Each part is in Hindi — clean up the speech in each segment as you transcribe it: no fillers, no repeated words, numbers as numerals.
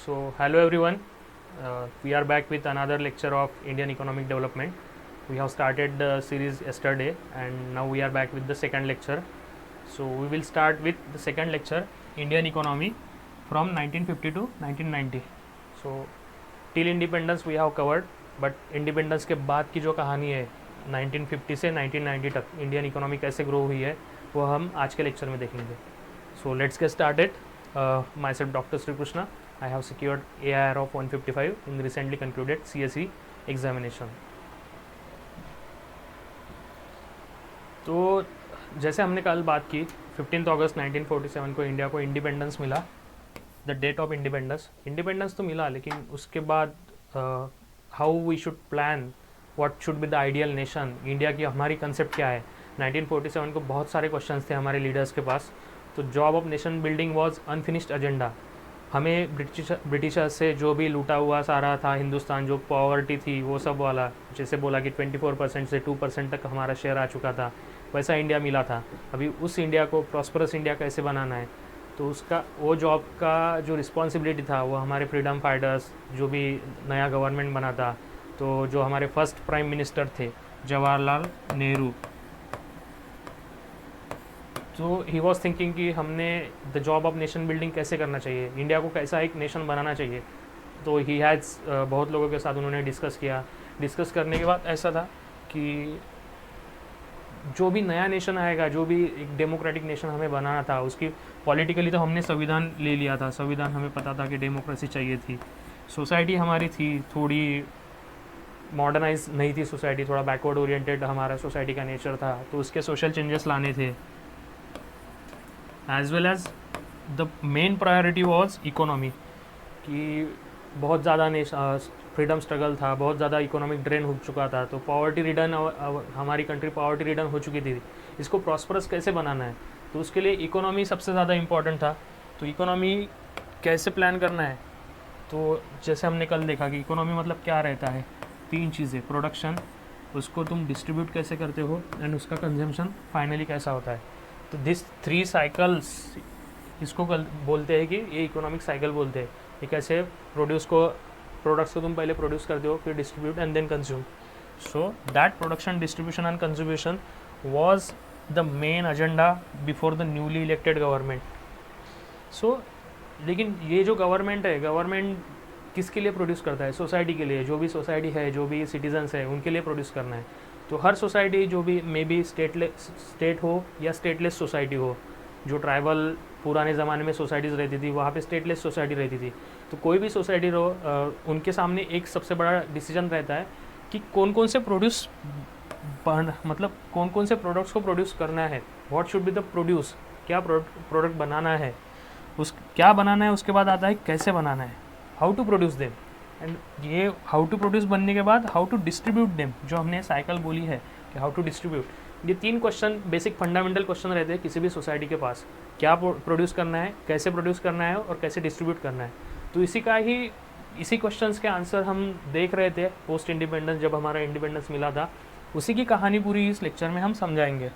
Hello everyone. We are back with another lecture of Indian economic development. We have started the series yesterday, and now we are back with the second lecture. So we will start with the second lecture, Indian economy from 1950 to 1990. So till independence we have covered, but independence के बाद की जो कहानी है 1950 से 1990 तक इंडियन इकोनॉमी कैसे ग्रो हुई है वो हम आज के लेक्चर में देखेंगे. So let's get started. Myself Dr. Sri Krishna. I have secured AIR of 155 in the recently concluded CSE examination. तो जैसे हमने कल बात की 15 अगस्त 1947 को इंडिया को इंडिपेंडेंस मिला. द डेट ऑफ इंडिपेंडेंस तो मिला, लेकिन उसके बाद how we should plan, what should be the ideal nation, India की हमारी कंसेप्ट क्या है. 1947 को बहुत सारे क्वेश्चंस थे हमारे लीडर्स के पास. तो job of nation building was unfinished agenda. हमें ब्रिटिशर्स से जो भी लूटा हुआ सारा था हिंदुस्तान, जो पॉवर्टी थी वो सब वाला, जैसे बोला कि 24% से 2% तक हमारा शेयर आ चुका था, वैसा इंडिया मिला था. अभी उस इंडिया को प्रॉस्परस इंडिया कैसे बनाना है, तो उसका वो जॉब का जो रिस्पॉन्सिबिलिटी था वो हमारे फ्रीडम फाइटर्स, जो भी नया गवर्नमेंट बना था, तो जो हमारे फर्स्ट प्राइम मिनिस्टर थे जवाहरलाल नेहरू, तो ही वॉज थिंकिंग कि हमने the job of nation building कैसे करना चाहिए, इंडिया को कैसा एक नेशन बनाना चाहिए. तो ही हैज़ बहुत लोगों के साथ उन्होंने डिस्कस किया. डिस्कस करने के बाद ऐसा था कि जो भी नया नेशन आएगा, जो भी एक डेमोक्रेटिक नेशन हमें बनाना था, उसकी पॉलिटिकली तो हमने संविधान ले लिया था. संविधान हमें पता था कि डेमोक्रेसी चाहिए थी. सोसाइटी हमारी थी थोड़ी मॉडर्नाइज नहीं थी, सोसाइटी थोड़ा बैकवर्ड ओरिएंटेड हमारा सोसाइटी का नेचर था. तो उसके सोशल चेंजेस लाने थे. As well as the main priority was economy, कि बहुत ज़्यादा फ्रीडम स्ट्रगल था, बहुत ज़्यादा इकोनॉमिक ड्रेन हो चुका था. तो पॉवर्टी रिडन, हमारी कंट्री पॉवर्टी रिडन हो चुकी थी. इसको प्रॉस्परस कैसे बनाना है, तो उसके लिए इकोनॉमी सबसे ज़्यादा इम्पॉर्टेंट था. तो इकोनॉमी कैसे प्लान करना है, तो जैसे हमने कल देखा कि इकोनॉमी मतलब क्या रहता है. 3 चीज़ें, प्रोडक्शन, उसको तुम डिस्ट्रीब्यूट कैसे करते हो, एंड उसका कंजम्पशन फाइनली कैसा होता है. तो दिस 3 साइकिल्स, इसको बोलते हैं कि ये इकोनॉमिक साइकिल बोलते हैं. ये कैसे प्रोड्यूस को, प्रोडक्ट्स को तुम पहले प्रोड्यूस करते हो, फिर distribute and then consume. So that production, distribution and consumption was the main agenda before the newly elected government. So लेकिन ये जो गवर्नमेंट है, गवर्नमेंट किसके लिए प्रोड्यूस करता है? सोसाइटी के लिए. जो भी सोसाइटी है, जो भी सिटीजन्स है, उनके लिए प्रोड्यूस करना है. तो हर सोसाइटी, जो भी मे बी स्टेट हो या स्टेटलेस सोसाइटी हो, जो ट्राइबल पुराने ज़माने में सोसाइटीज़ रहती थी, वहाँ पे स्टेटलेस सोसाइटी रहती थी. तो कोई भी सोसाइटी रहो, उनके सामने एक सबसे बड़ा डिसीजन रहता है कि कौन कौन से प्रोड्यूस, मतलब कौन कौन से प्रोडक्ट्स को प्रोड्यूस करना है. What should be the produce, क्या प्रोडक्ट बनाना है, क्या बनाना है. उसके बाद आता है कैसे बनाना है, how to produce them. And ये हाउ टू प्रोड्यूस बनने के बाद हाउ टू डिस्ट्रीब्यूट देम, जो हमने साइकिल बोली है कि हाउ टू डिस्ट्रीब्यूट. ये 3 क्वेश्चन बेसिक फंडामेंटल क्वेश्चन रहते हैं किसी भी सोसाइटी के पास. क्या प्रोड्यूस करना है, कैसे प्रोड्यूस करना है, और कैसे डिस्ट्रीब्यूट करना है. तो इसी क्वेश्चंस के आंसर हम देख रहे थे पोस्ट इंडिपेंडेंस, जब हमारा इंडिपेंडेंस मिला था. उसी की कहानी पूरी इस लेक्चर में हम समझाएंगे.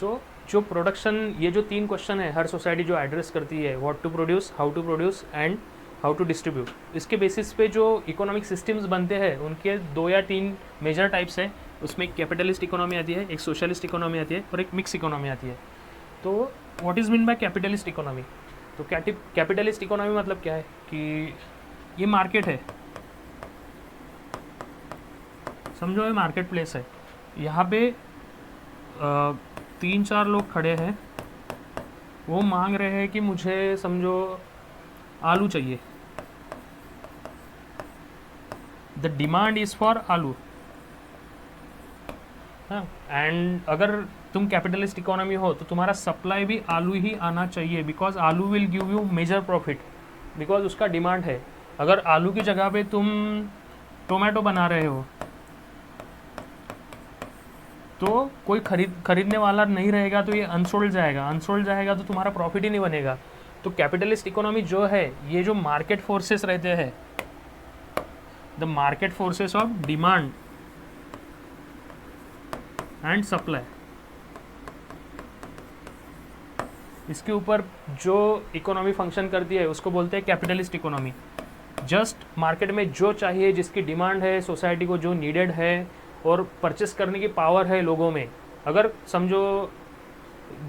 सो जो प्रोडक्शन, ये जो 3 क्वेश्चन है हर सोसाइटी जो एड्रेस करती है, what to produce, how to produce and how to distribute. इसके बेसिस पे जो इकोनॉमिक सिस्टम्स बनते हैं उनके 2 या 3 मेजर टाइप्स है. उसमें एक कैपिटलिस्ट इकोनॉमी आती है, एक सोशलिस्ट इकोनॉमी आती है, और एक मिक्स इकोनॉमी आती है. तो what is mean by capitalist economy. तो कैपिटलिस्ट इकोनॉमी मतलब क्या है कि ये मार्केट है, समझो ये मार्केट प्लेस है. यहाँ पे 3-4 लोग खड़े हैं, वो मांग रहे हैं कि मुझे समझो आलू चाहिए. द डिमांड इज़ फॉर आलू. हाँ, एंड अगर तुम कैपिटलिस्ट इकोनॉमी हो तो तुम्हारा सप्लाई भी आलू ही आना चाहिए, बिकॉज आलू will give you major profit, because उसका डिमांड है. अगर आलू की जगह पे तुम टोमेटो बना रहे हो तो कोई खरीदने वाला नहीं रहेगा, तो ये अनसोल्ड जाएगा तो तुम्हारा प्रॉफिट ही नहीं बनेगा. तो कैपिटलिस्ट इकोनॉमी जो है, ये जो मार्केट फोर्सेस रहते हैं, the market forces of demand and supply, इसके ऊपर जो इकोनॉमी फंक्शन करती है उसको बोलते हैं कैपिटलिस्ट इकोनॉमी। जस्ट मार्केट में जो चाहिए, जिसकी डिमांड है, सोसाइटी को जो नीडेड है और परचेस करने की पावर है लोगों में। अगर समझो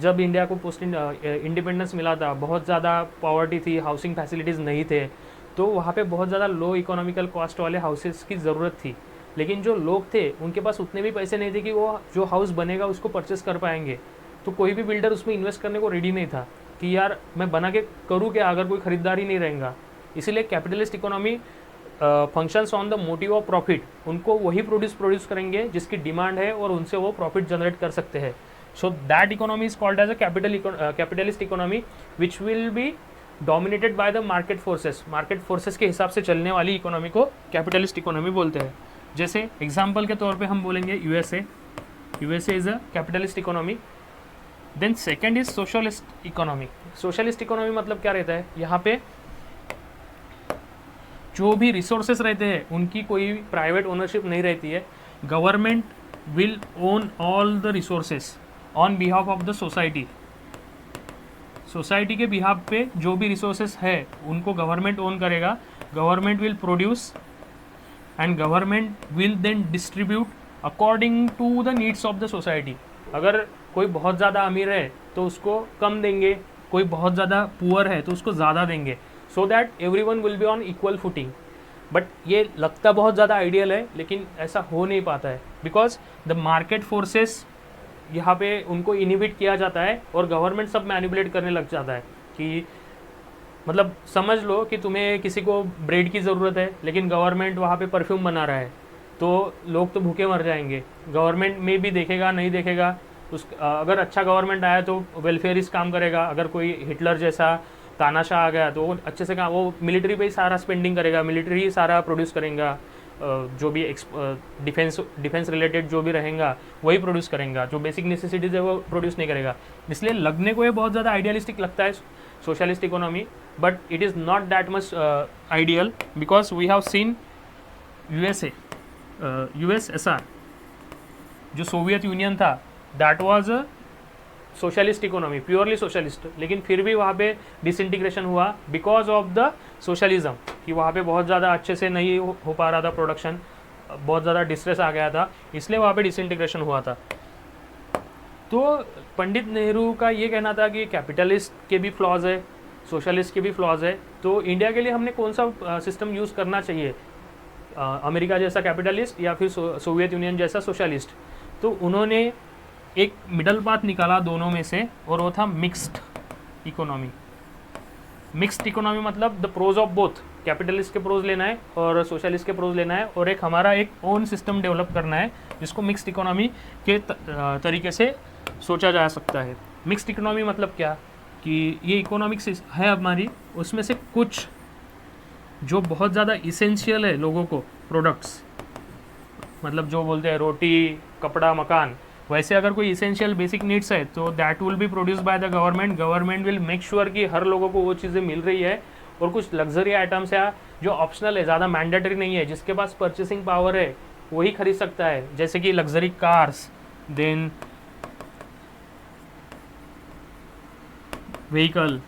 जब इंडिया को पोस्ट इंडिपेंडेंस मिला था, बहुत ज़्यादा पॉवर्टी थी, हाउसिंग फैसिलिटीज़ नहीं थे, तो वहाँ पे बहुत ज़्यादा लो इकोनॉमिकल कॉस्ट वाले हाउसेस की ज़रूरत थी। लेकिन जो लोग थे उनके पास उतने भी पैसे नहीं थे कि वो जो हाउस बनेगा उसको परचेस कर पाएंगे। तो कोई भी बिल्डर उसमें इन्वेस्ट करने को रेडी नहीं था कि यार मैं बना के करूँ क्या अगर कोई ख़रीदार ही नहीं रहेगा। इसीलिए capitalist economy functions on the motive of profit. उनको वही प्रोड्यूस करेंगे जिसकी डिमांड है और उनसे वो प्रॉफिट जनरेट कर सकते हैं। So that economy is called as a capitalist economy which will be dominated by the market forces. Market forces के हिसाब से चलने वाली इकोनॉमी को कैपिटलिस्ट इकोनॉमी बोलते हैं। जैसे एग्जाम्पल के तौर पे हम बोलेंगे USA is a capitalist economy. Then second is socialist economy. Socialist economy मतलब क्या रहता है, यहाँ पे जो भी रिसोर्सेस रहते हैं उनकी कोई प्राइवेट ओनरशिप नहीं रहती है। Government will own all the resources on behalf of the society. Society के बिहाफ पे जो भी रिसोर्सेस है उनको गवर्नमेंट ओन करेगा। Government will produce and government will then distribute according to the needs of the society. अगर कोई बहुत ज़्यादा अमीर है तो उसको कम देंगे, कोई बहुत ज़्यादा पुअर है तो उसको ज़्यादा देंगे, so that everyone will be on equal footing. But ये लगता बहुत ज़्यादा आइडियल है लेकिन ऐसा हो नहीं पाता है, बिकॉज द मार्केट फोर्सेस यहाँ पे उनको इनहिबिट किया जाता है और गवर्नमेंट सब मैनिपुलेट करने लग जाता है। कि मतलब समझ लो कि तुम्हें किसी को ब्रेड की ज़रूरत है लेकिन गवर्नमेंट वहाँ पे परफ्यूम बना रहा है, तो लोग तो भूखे मर जाएंगे। गवर्नमेंट में भी देखेगा नहीं देखेगा, अगर अच्छा गवर्नमेंट आया तो वेलफेयरिस्ट काम करेगा, अगर कोई हिटलर जैसा तानाशाह आ गया तो वो अच्छे से काम, वो मिलिट्री पे ही सारा स्पेंडिंग करेगा, मिलिट्री ही सारा प्रोड्यूस करेगा, जो भी डिफेंस रिलेटेड जो भी रहेगा वही प्रोड्यूस करेगा, जो बेसिक नेसेसिटीज़ है वो प्रोड्यूस नहीं करेगा। इसलिए लगने को ये बहुत ज़्यादा आइडियलिस्टिक लगता है socialist economy, but it is not that much ideal, because we have seen USSR जो सोवियत यूनियन था that was a socialist economy, purely socialist, लेकिन फिर भी वहाँ पे डिसइंटीग्रेशन हुआ बिकॉज ऑफ द सोशलिज्म, कि वहाँ पे बहुत ज़्यादा अच्छे से नहीं हो पा रहा था प्रोडक्शन, बहुत ज़्यादा डिस्ट्रेस आ गया था, इसलिए वहाँ पे डिसइंटीग्रेशन हुआ था। तो पंडित नेहरू का ये कहना था कि कैपिटलिस्ट के भी फ्लॉज है, सोशलिस्ट के भी फ्लॉज है, तो इंडिया के लिए हमने कौन सा सिस्टम यूज़ करना चाहिए, अमेरिका जैसा कैपिटलिस्ट या फिर सोवियत यूनियन जैसा सोशलिस्ट। तो उन्होंने एक मिडल पाथ निकाला दोनों में से, और वो था मिक्स्ड इकोनॉमी। मिक्स्ड इकोनॉमी मतलब the pros of both, capitalist के प्रोज लेना है और सोशलिस्ट के प्रोज लेना है, और एक हमारा एक ओन सिस्टम डेवलप करना है जिसको मिक्स्ड इकोनॉमी के तरीके से सोचा जा सकता है। मिक्स्ड इकोनॉमी मतलब क्या, कि ये इकोनॉमिक्स है हमारी, उसमें से कुछ जो बहुत ज़्यादा इसेंशियल है लोगों को, प्रोडक्ट्स, मतलब जो बोलते हैं रोटी, कपड़ा, मकान, वैसे अगर कोई इसेंशियल बेसिक नीड्स है तो that will B produce by the government. Government will make sure कि हर लोगों को वो चीज़ें मिल रही है, और कुछ लग्जरी आइटम्स है जो ऑप्शनल है, ज़्यादा मैंडेटरी नहीं है, जिसके पास परचेसिंग पावर है वही खरीद सकता है, जैसे कि लग्जरी कार्स, देन व्हीकल,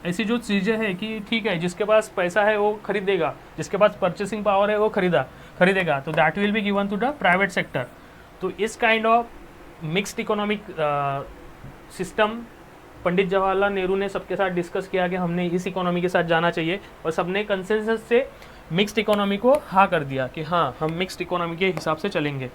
ऐसी जो चीज़ें हैं कि ठीक है जिसके पास पैसा है वो खरीदेगा, जिसके पास परचेसिंग पावर है वो खरीदेगा, तो that will be given to the private sector. तो इस kind of mixed economic system Pandit Jawaharlal Nehru ने सबके साथ डिस्कस किया कि हमने इस इकोनॉमी के साथ जाना चाहिए, और सबने कंसेंसस से मिक्स्ड इकोनॉमी को हाँ कर दिया कि हाँ हम मिक्स्ड इकोनॉमी के हिसाब से चलेंगे।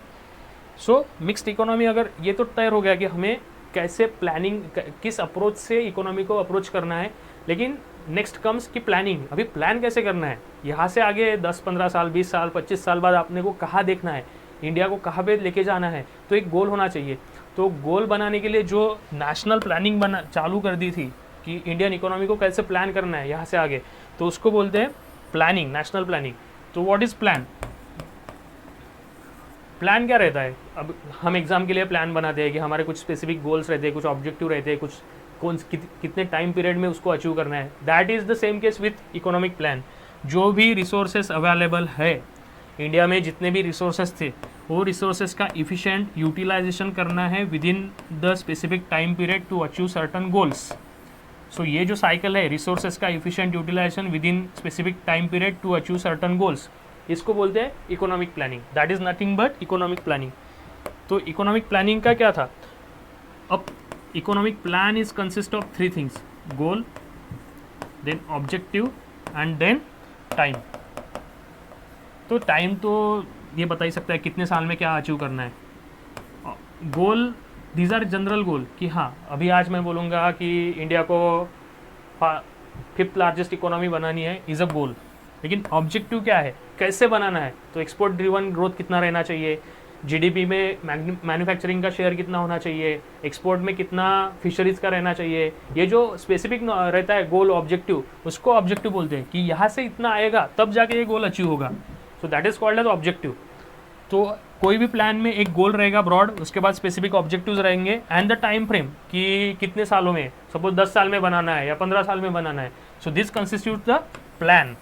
सो मिक्स्ड इकोनॉमी अगर ये तो तय हो गया कि हमें कैसे प्लानिंग, किस अप्रोच से इकोनॉमी को अप्रोच करना है, लेकिन नेक्स्ट कम्स की प्लानिंग। अभी प्लान कैसे करना है, यहाँ से आगे 10-15 साल, 20 साल, 25 साल बाद आपने को कहाँ देखना है, इंडिया को कहाँ पे लेके जाना है, तो एक गोल होना चाहिए। तो गोल बनाने के लिए जो नेशनल प्लानिंग चालू कर दी थी कि इंडियन इकोनॉमी को कैसे प्लान करना है यहाँ से आगे, तो उसको बोलते हैं प्लानिंग, नेशनल प्लानिंग। तो व्हाट इज़ प्लान? प्लान क्या रहता है? अब हम एग्ज़ाम के लिए प्लान बनाते हैं कि हमारे कुछ स्पेसिफिक गोल्स रहते हैं, कुछ ऑब्जेक्टिव रहते हैं, कुछ कितने टाइम पीरियड में उसको अचीव करना है। That is the same case with economic plan. जो भी रिसोर्सेस अवेलेबल है इंडिया में जितने भी रिसोर्सेज थे वो रिसोर्सेज का इफ़िशिएंट यूटिलाइजेशन करना है within the specific time period to achieve certain goals. So ये जो साइकिल है रिसोर्सेज का efficient utilisation within specific time period to achieve certain goals, इसको बोलते हैं economic planning. That is nothing but economic planning. तो इकोनॉमिक प्लानिंग का क्या था? अब economic plan is consist of 3 things, goal, then objective and then time. तो टाइम तो ये बता ही सकता है कितने साल में क्या अचीव करना है। गोल, दीज आर जनरल गोल कि हाँ अभी आज मैं बोलूँगा कि इंडिया को 5th लार्जेस्ट इकोनॉमी बनानी है, इज़ अ गोल। लेकिन ऑब्जेक्टिव क्या है, कैसे बनाना है? तो एक्सपोर्ट ड्रिवन ग्रोथ कितना रहना चाहिए, जीडीपी में मैन्युफैक्चरिंग का शेयर कितना होना चाहिए, एक्सपोर्ट में कितना फिशरीज का रहना चाहिए, ये जो स्पेसिफिक रहता है गोल ऑब्जेक्टिव, उसको ऑब्जेक्टिव बोलते हैं कि यहाँ से इतना आएगा तब जाके ये गोल अचीव होगा। So that is called as objective. तो कोई भी प्लान में एक गोल रहेगा ब्रॉड, उसके बाद स्पेसिफिक ऑब्जेक्टिव्स रहेंगे एंड द टाइम फ्रेम कि कितने सालों में, सपोज 10 साल में बनाना है या 15 साल में बनाना है। So this constitute the plan.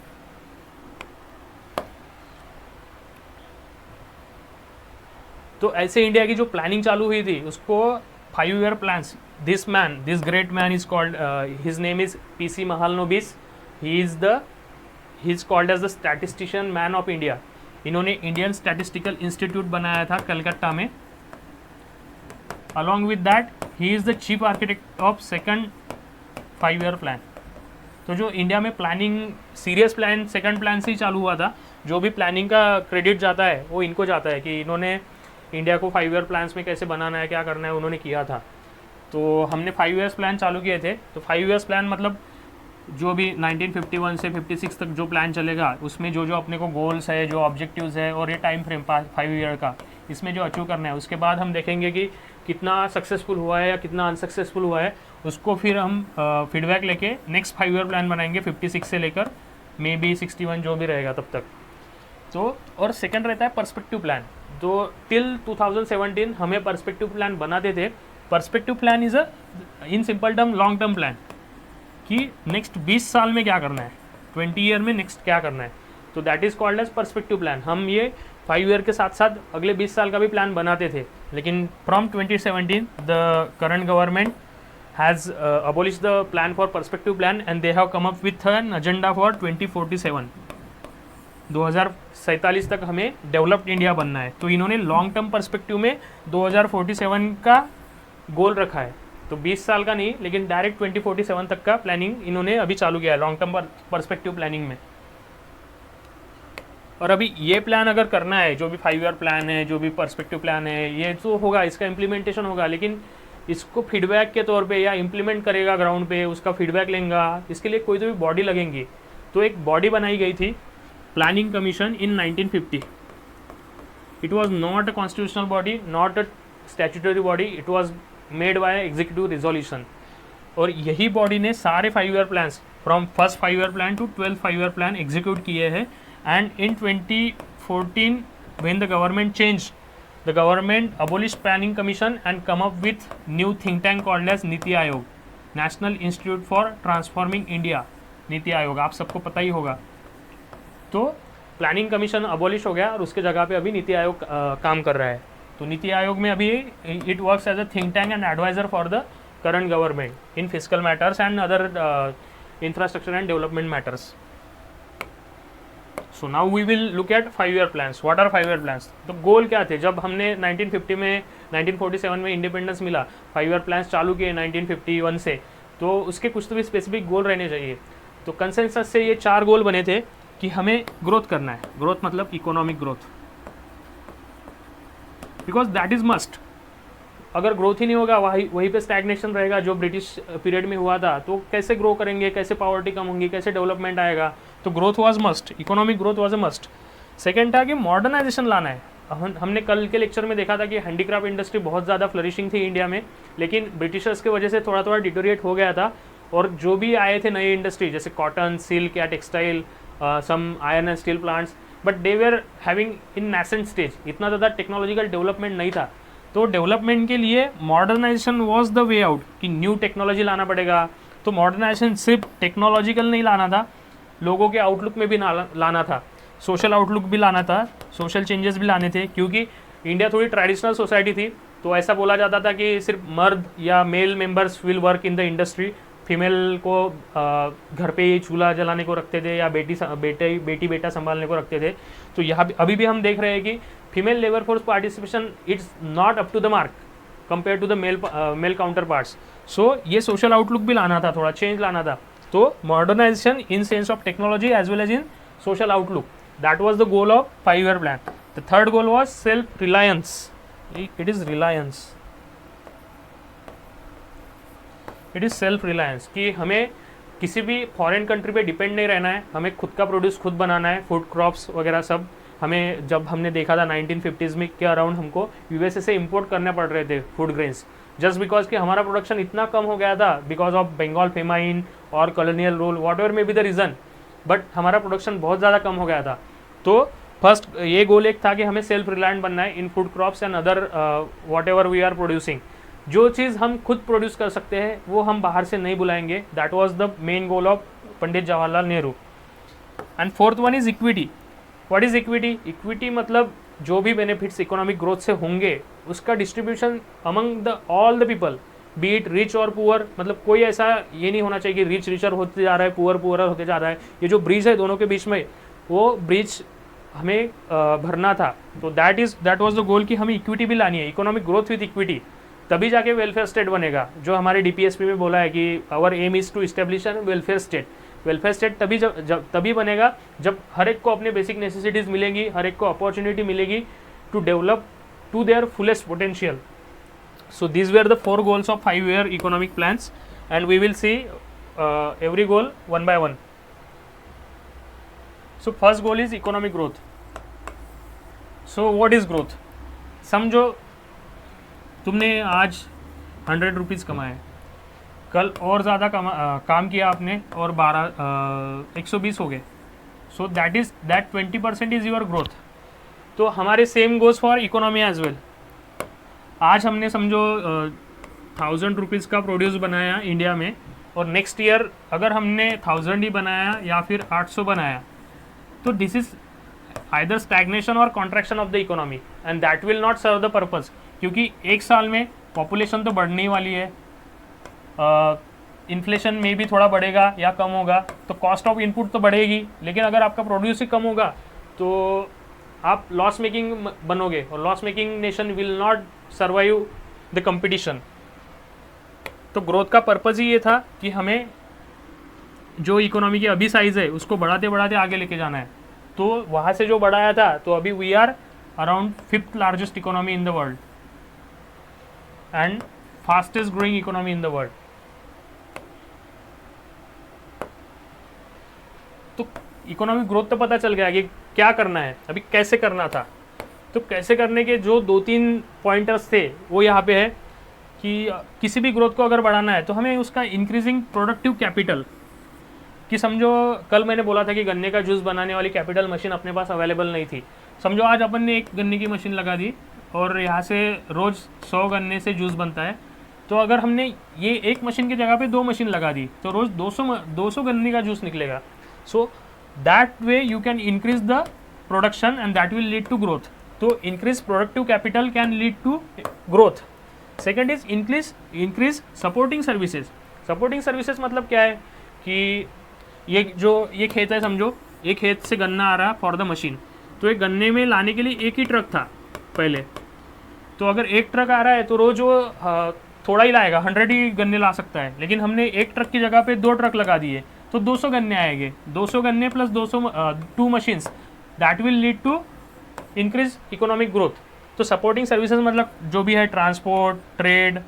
तो ऐसे इंडिया की जो प्लानिंग चालू हुई थी उसको 5 year plans, this man, this great man is called, his name is PC Mahalanobis, he is called as the statistician man of India. इन्होंने इंडियन स्टैटिस्टिकल इंस्टीट्यूट बनाया था कलकत्ता में। Along with that he is the chief architect of second 5 year plan. तो जो इंडिया में planning, serious plan second plan से ही चालू हुआ था, जो भी प्लानिंग का क्रेडिट जाता है वो इनको जाता है कि इन्होंने इंडिया को 5 ईयर प्लान्स में कैसे बनाना है, क्या करना है, उन्होंने किया था। तो हमने 5 ईयर्स प्लान चालू किए थे। तो 5 ईयर्स प्लान मतलब जो भी 1951 से 56 तक जो प्लान चलेगा उसमें जो जो अपने को गोल्स है, जो ऑब्जेक्टिव्स है और ये टाइम फ्रेम 5 ईयर का, इसमें जो अचीव करना है, उसके बाद हम देखेंगे कि कितना सक्सेसफुल हुआ है या कितना अनसक्सेसफुल हुआ है। उसको फिर हम फीडबैक लेके नेक्स्ट 5 ईयर प्लान बनाएंगे 56 से लेकर मे बी 61 जो भी रहेगा तब तक। तो और सेकंड रहता है पर्सपेक्टिव प्लान। तो टिल 2017 हमें पर्सपेक्टिव प्लान बनाते थे। Perspective plan is a in simple term long term plan कि नेक्स्ट 20 साल में क्या करना है, 20 ईयर में नेक्स्ट क्या करना है। तो that is called as perspective plan. हम ये 5 ईयर के साथ साथ अगले 20 साल का भी प्लान बनाते थे। लेकिन from 2017 the current government has abolish the plan for perspective plan and they have come up with an agenda for 2047। 2047 तक हमें डेवलप्ड इंडिया बनना है। तो इन्होंने लॉन्ग टर्म पर्सपेक्टिव में 2047 का गोल रखा है। तो 20 साल का नहीं, लेकिन डायरेक्ट 2047 तक का प्लानिंग इन्होंने अभी चालू किया है लॉन्ग टर्म पर्सपेक्टिव प्लानिंग में। और अभी ये प्लान अगर करना है, जो भी 5 ईयर प्लान है, जो भी पर्सपेक्टिव प्लान है, ये तो होगा, इसका इम्प्लीमेंटेशन होगा। लेकिन इसको फीडबैक के तौर पे या इम्प्लीमेंट करेगा ग्राउंड पे, उसका फीडबैक लेगा, इसके लिए कोई तो भी बॉडी लगेंगी। तो एक बॉडी बनाई गई थी, planning commission, in 1950। It was not a constitutional body, not a statutory body, it was made by executive resolution. और यही बॉडी ने सारे 5 year plans from first 5 year plan to 12th 5 year plan execute किए हैं। And in 2014 when the government change, the government abolish planning commission and come up with new think tank called as NITI Aayog, national institute for transforming India, NITI Aayog, आप सबको पता ही होगा। तो प्लानिंग कमीशन अबॉलिश हो गया और उसके जगह पे अभी नीति आयोग काम कर रहा है। तो नीति आयोग में अभी it works as a think tank and advisor for the current government in physical matters and other infrastructure and development matters. So now we will look at 5 year plans. What are 5 year plans? तो गोल क्या थे? जब हमने 1947 में इंडिपेंडेंस मिला, 5 ईयर प्लान्स चालू किए 1951 से, तो उसके कुछ तो भी स्पेसिफिक गोल रहने चाहिए। तो कंसेंसस से ये 4 गोल बने थे कि हमें ग्रोथ करना है। ग्रोथ मतलब economic growth, because that is must. अगर ग्रोथ ही नहीं होगा, वहीं पे स्टैग्नेशन रहेगा जो ब्रिटिश पीरियड में हुआ था, तो कैसे ग्रो करेंगे, कैसे पॉवर्टी कम होंगी, कैसे डेवलपमेंट आएगा? तो growth was must, economic growth was a must. Second था कि मॉडर्नाइजेशन लाना है। हमने कल के लेक्चर में देखा था कि हैंडीक्राफ्ट इंडस्ट्री बहुत ज़्यादा फ्लरिशिंग थी इंडिया में, लेकिन ब्रिटिशर्स की वजह से थोड़ा थोड़ा डिटोरिएट हो गया था। और जो भी आए थे नए इंडस्ट्री, जैसे कॉटन, सिल्क या textile, some iron and steel plants, but they were having in nascent stage, इतना ज़्यादा टेक्नोलॉजिकल डेवलपमेंट नहीं था। तो डेवलपमेंट के लिए modernisation was the way out, कि न्यू टेक्नोलॉजी लाना पड़ेगा। तो मॉडर्नाइजेशन सिर्फ टेक्नोलॉजिकल नहीं लाना था, लोगों के आउटलुक में भी लाना था। सोशल आउटलुक भी लाना था, सोशल चेंजेस भी लाने थे, क्योंकि इंडिया थोड़ी ट्रेडिशनल सोसाइटी थी, तो ऐसा बोला जाता था कि सिर्फ मर्द या male members will work in the industry, female को घर पे ही चूल्हा जलाने को रखते थे या बेटी बेटा संभालने को रखते थे। तो यहाँ अभी भी हम देख रहे हैं कि female labour force participation it's not up to the mark compare to the male counterparts. So ये सोशल आउटलुक भी लाना था, थोड़ा चेंज लाना था। तो modernisation in sense of technology as well as in social outlook, that was the goal of 5-year plan. The third goal was self reliance. It is reliance, it is self reliance कि हमें किसी भी फॉरेन कंट्री पे डिपेंड नहीं रहना है, हमें खुद का प्रोड्यूस खुद बनाना है, फूड क्रॉप्स वगैरह सब। हमें जब हमने देखा था 1950s में के अराउंड हमको यूएसए से इंपोर्ट करने पड़ रहे थे फूड ग्रेन्स, जस्ट बिकॉज कि हमारा प्रोडक्शन इतना कम हो गया था बिकॉज ऑफ बंगाल फेमाइन और colonial rule, what ever may be the reason, but हमारा प्रोडक्शन बहुत ज़्यादा कम हो गया था। तो फर्स्ट ये गोल एक था कि हमें सेल्फ रिलायंट बनना है in food crops and other whatever we are producing. जो चीज़ हम खुद प्रोड्यूस कर सकते हैं वो हम बाहर से नहीं बुलाएंगे। That was the main goal of Pandit Jawaharlal Nehru. And fourth one is equity. What is equity? Equity मतलब जो भी बेनिफिट्स इकोनॉमिक ग्रोथ से होंगे उसका distribution among the all the people, B it rich और पुअर। मतलब कोई ऐसा ये नहीं होना चाहिए कि रिच रिचर होते जा रहा है, पुअर पुअर होते जा रहा है। ये जो ब्रिज है दोनों के बीच में, वो ब्रिज हमें भरना था। तो दैट वाज द गोल कि हमें इक्विटी भी लानी है, इकोनॉमिक ग्रोथ विद इक्विटी, तभी जाके वेलफेयर स्टेट बनेगा। जो हमारे डीपीएसपी में बोला है कि our aim is to establish an welfare state. Welfare state तभी बनेगा जब हर एक को अपने बेसिक नेसेसिटीज़ मिलेंगी, हर एक को अपॉर्चुनिटी मिलेगी to develop to their fullest potential. So these were the 4 goals of 5-year economic plans, and we will see every goal one by one. So first goal is economic growth. So what is growth? समझो तुमने आज 100 रुपीज़ कमाए, कल और ज़्यादा काम किया आपने और 120 हो गए। So that 20% is your growth. तो हमारे same goes for economy as well. आज हमने समझो 1000 रुपीज़ का प्रोड्यूस बनाया इंडिया में, और नेक्स्ट ईयर अगर हमने 1000 ही बनाया या फिर 800 बनाया, तो दिस इज आइदर स्टैग्नेशन और contraction of the economy, and that will not serve the purpose. क्योंकि एक साल में पॉपुलेशन तो बढ़ने ही वाली है, इन्फ्लेशन में भी थोड़ा बढ़ेगा या कम होगा, तो कॉस्ट ऑफ इनपुट तो बढ़ेगी, लेकिन अगर आपका प्रोड्यूस ही कम होगा तो आप लॉस मेकिंग बनोगे, और loss making nation will not survive the competition. तो ग्रोथ का पर्पज़ ही ये था कि हमें जो इकोनॉमी की अभी साइज़ है उसको बढ़ाते बढ़ाते आगे लेके जाना है। तो वहाँ से जो बढ़ाया था, तो अभी we are around 5th largest economy in the world and fastest growing economy in the world. तो इकोनॉमिक ग्रोथ तो पता चल गया कि क्या करना है, अभी कैसे करना था। तो कैसे करने के जो 2-3 पॉइंटर्स थे वो यहाँ पे है कि किसी भी ग्रोथ को अगर बढ़ाना है तो हमें उसका इंक्रीजिंग प्रोडक्टिव कैपिटल, कि समझो कल मैंने बोला था कि गन्ने का जूस बनाने वाली कैपिटल मशीन अपने पास अवेलेबल नहीं थी। समझो आज अपन ने एक गन्ने की मशीन लगा दी और यहाँ से रोज़ 100 गन्ने से जूस बनता है। तो अगर हमने ये एक मशीन की जगह पे 2 मशीन लगा दी तो रोज़ 200 गन्ने का जूस निकलेगा। So that way you can increase the production and that will lead to growth. तो increase productive capital can lead to growth. Second is increase supporting services. Supporting services मतलब क्या है कि ये खेत है, समझो एक खेत से गन्ना आ रहा फॉर द मशीन, तो एक गन्ने में लाने के लिए एक ही ट्रक था पहले। तो अगर एक ट्रक आ रहा है तो रोज़ वो थोड़ा ही लाएगा, 100 ही गन्ने ला सकता है, लेकिन हमने एक ट्रक की जगह पे 2 ट्रक लगा दिए तो 200 गन्ने आएंगे। 200 गन्ने plus 2 machines, that will lead to increase economic growth. तो सपोर्टिंग सर्विसेज मतलब जो भी है ट्रांसपोर्ट, ट्रेड,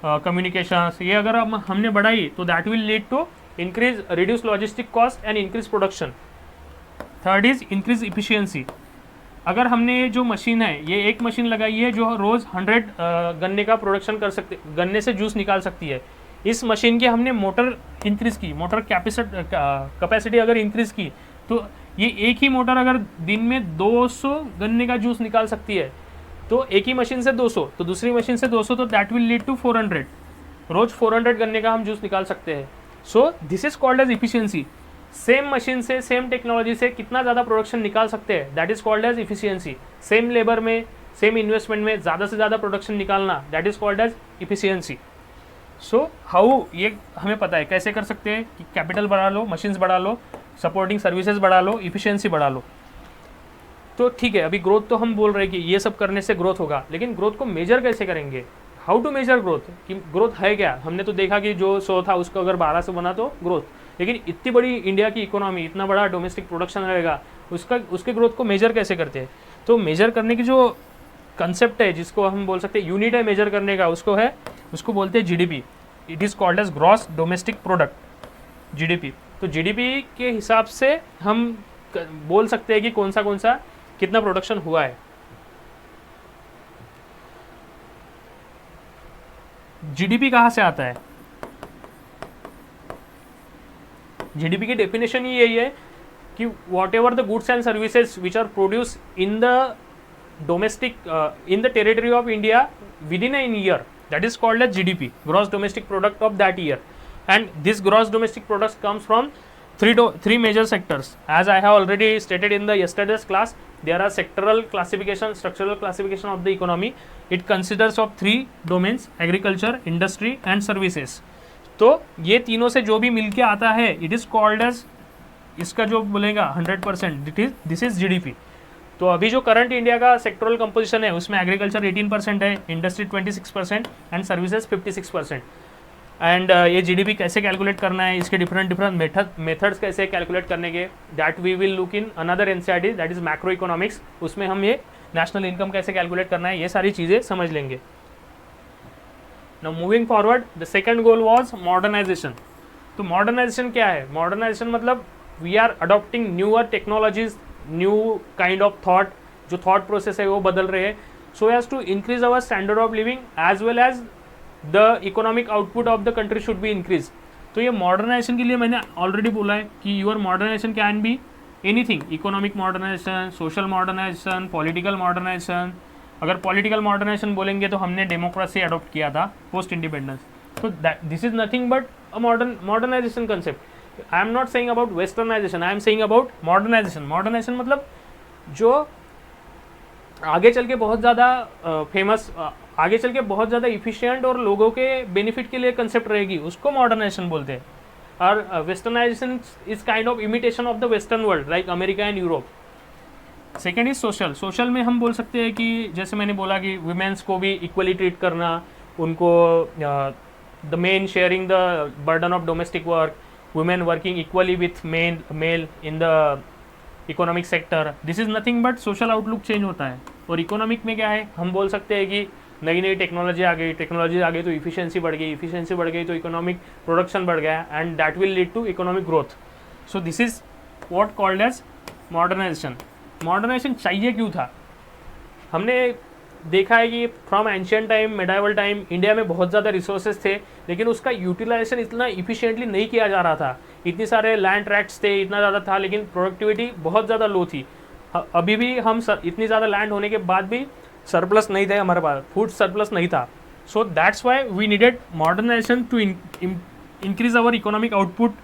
कम्युनिकेशंस, ये अगर हमने बढ़ाई तो that will lead to increase reduce logistic cost and increase production. Third is increase efficiency. अगर हमने जो मशीन है, ये एक मशीन लगाई है जो रोज़ 100 गन्ने का प्रोडक्शन कर सकते, गन्ने से जूस निकाल सकती है। इस मशीन की हमने मोटर इंक्रीज़ की, मोटर कैपेसिटी अगर इंक्रीज़ की, तो ये एक ही मोटर अगर दिन में 200 गन्ने का जूस निकाल सकती है, तो एक ही मशीन से 200, तो दूसरी मशीन से 200, तो दैट विल लीड टू 400। रोज़ 400 गन्ने का हम जूस निकाल सकते हैं। So this is called as efficiency. Same machine से, सेम टेक्नोलॉजी से कितना ज़्यादा प्रोडक्शन निकाल सकते हैं, that is called as efficiency. Same labour में, सेम इन्वेस्टमेंट में ज़्यादा से ज़्यादा प्रोडक्शन निकालना, that is called as efficiency. So how, ये हमें पता है कैसे कर सकते हैं कि कैपिटल बढ़ा लो, मशीन्स बढ़ा लो, सपोर्टिंग सर्विसेज बढ़ा लो, इफिशियंसी बढ़ा लो। तो ठीक है, अभी ग्रोथ तो हम बोल रहे हैं कि ये सब करने से ग्रोथ होगा, लेकिन ग्रोथ को मेजर कैसे करेंगे, हाउ टू मेजर ग्रोथ, कि ग्रोथ है क्या। हमने तो देखा कि जो 100 था उसको अगर 12 से बना तो ग्रोथ, लेकिन इतनी बड़ी इंडिया की इकोनॉमी, इतना बड़ा डोमेस्टिक प्रोडक्शन रहेगा, उसके ग्रोथ को मेजर कैसे करते हैं। तो मेजर करने की जो कंसेप्ट है, जिसको हम बोल सकते हैं यूनिट है मेजर करने का, उसको बोलते हैं GDP. It is called as gross domestic product, GDP. तो जीडीपी के हिसाब से हम बोल सकते हैं कि कौन सा कितना प्रोडक्शन हुआ है। जीडीपी कहाँ से आता है, जीडीपी की डेफिनेशन ही यही है कि whatever the goods and services which are produce in the domestic in the territory of India within an year, that is called as GDP, gross domestic product of that year. And this gross domestic product comes from three major sectors. As I have already stated in the yesterday's class, there are sectoral classification, structural classification of the economy. It considers of three domains: agriculture, industry and services. तो ये तीनों से जो भी मिलके आता है, it is called as, इसका जो बोलेगा 100%, दिस इज जीडीपी। तो अभी जो करंट इंडिया का सेक्टरल कंपोजिशन है, उसमें एग्रीकल्चर 18% है, इंडस्ट्री 26% एंड सर्विसेज 56%। एंड ये जीडीपी कैसे कैलकुलेट करना है, इसके डिफरेंट मेथड्स कैसे कैलकुलेट करने के, that we will look in another NCERT, that is macroeconomics. उसमें हम ये नेशनल इनकम कैसे कैलकुलेट करना है, ये सारी चीज़ें समझ लेंगे। Now moving forward, the second goal was modernisation. तो मॉडर्नाइजेशन क्या है, मॉडर्नाइजेशन मतलब we are adopting newer technologies, new kind of thought, जो थॉट प्रोसेस है वो बदल रहे हैं, so as to increase our standard of living as well as the economic output of the country should be increase. तो ये मॉडर्नाइजेशन के लिए मैंने ऑलरेडी बोला है कि your modernisation can be anything, economic modernisation, social modernisation, political modernisation. अगर पॉलिटिकल मॉडर्नाइजेशन बोलेंगे तो हमने डेमोक्रेसी अडॉप्ट किया था पोस्ट इंडिपेंडेंस, तो this is nothing but a modernisation concept. I am not saying about westernisation, I am saying about modernisation. Modernisation मतलब जो आगे चल के बहुत ज़्यादा फेमस, आगे चल के बहुत ज़्यादा इफिशिएंट और लोगों के बेनिफिट के लिए कंसेप्ट रहेगी, उसको मॉडर्नाइजेशन बोलते हैं। और westernisation is kind of imitation of the western world like America and Europe. Second is social. Social में हम बोल सकते हैं कि जैसे मैंने बोला कि वुमेन्स को भी इक्वली ट्रीट करना, उनको the main sharing the burden of domestic work, women working equally with male in the economic sector. This is nothing but social outlook change होता है। और इकोनॉमिक में क्या है, हम बोल सकते हैं कि नई नई टेक्नोलॉजी आ गई, टेक्नोलॉजी आ गई तो इफिशियंसी बढ़ गई, इफिशियंसी बढ़ गई तो इकोनॉमिक प्रोडक्शन बढ़ गया, and that will lead to economic growth. So this is what called as modernisation. Modernisation चाहिए क्यों था, हमने देखा है कि from ancient time, medieval time, India में बहुत ज़्यादा रिसोर्सेज थे, लेकिन उसका यूटिलाइजेशन इतना इफिशिएंटली नहीं किया जा रहा था। इतने सारे लैंड ट्रैक्ट्स थे, इतना ज़्यादा था, लेकिन प्रोडक्टिविटी बहुत ज़्यादा लो थी। अभी भी हम इतनी ज़्यादा लैंड होने के बाद भी सरप्लस नहीं थे हमारे पास, फूड सरप्लस नहीं था। So that's why we needed modernisation to increase our economic output.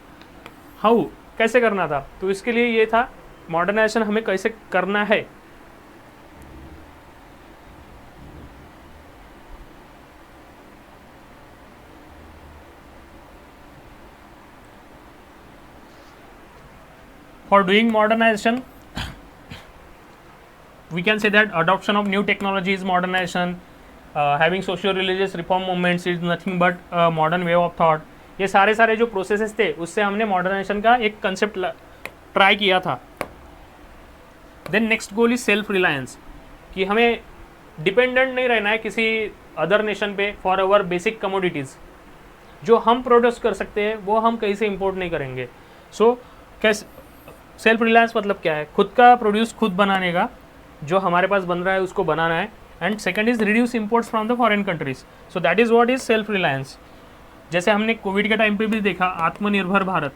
How, कैसे करना था, तो इसके लिए ये था मॉडर्नाइजेशन हमें कैसे करना है। For doing modernization, we can say that adoption of new technology is modernization. Having socio-religious reform movements is nothing but a modern way of thought. ये सारे जो प्रोसेसेस थे उससे हमने मॉडर्नाइजेशन का एक कंसेप्ट ट्राई किया था। Then next goal is self reliance, कि हमें डिपेंडेंट नहीं रहना है किसी अदर नेशन पे फॉर अवर बेसिक कमोडिटीज़। जो हम प्रोड्यूस कर सकते हैं वो हम कहीं से इंपोर्ट नहीं करेंगे। सो कैसे सेल्फ रिलायंस मतलब क्या है, खुद का प्रोड्यूस खुद बनाने का, जो हमारे पास बन रहा है उसको बनाना है। And second is reduce imports from the foreign countries. So that is what is self Reliance. जैसे हमने कोविड के टाइम पे भी देखा, आत्मनिर्भर Bharat,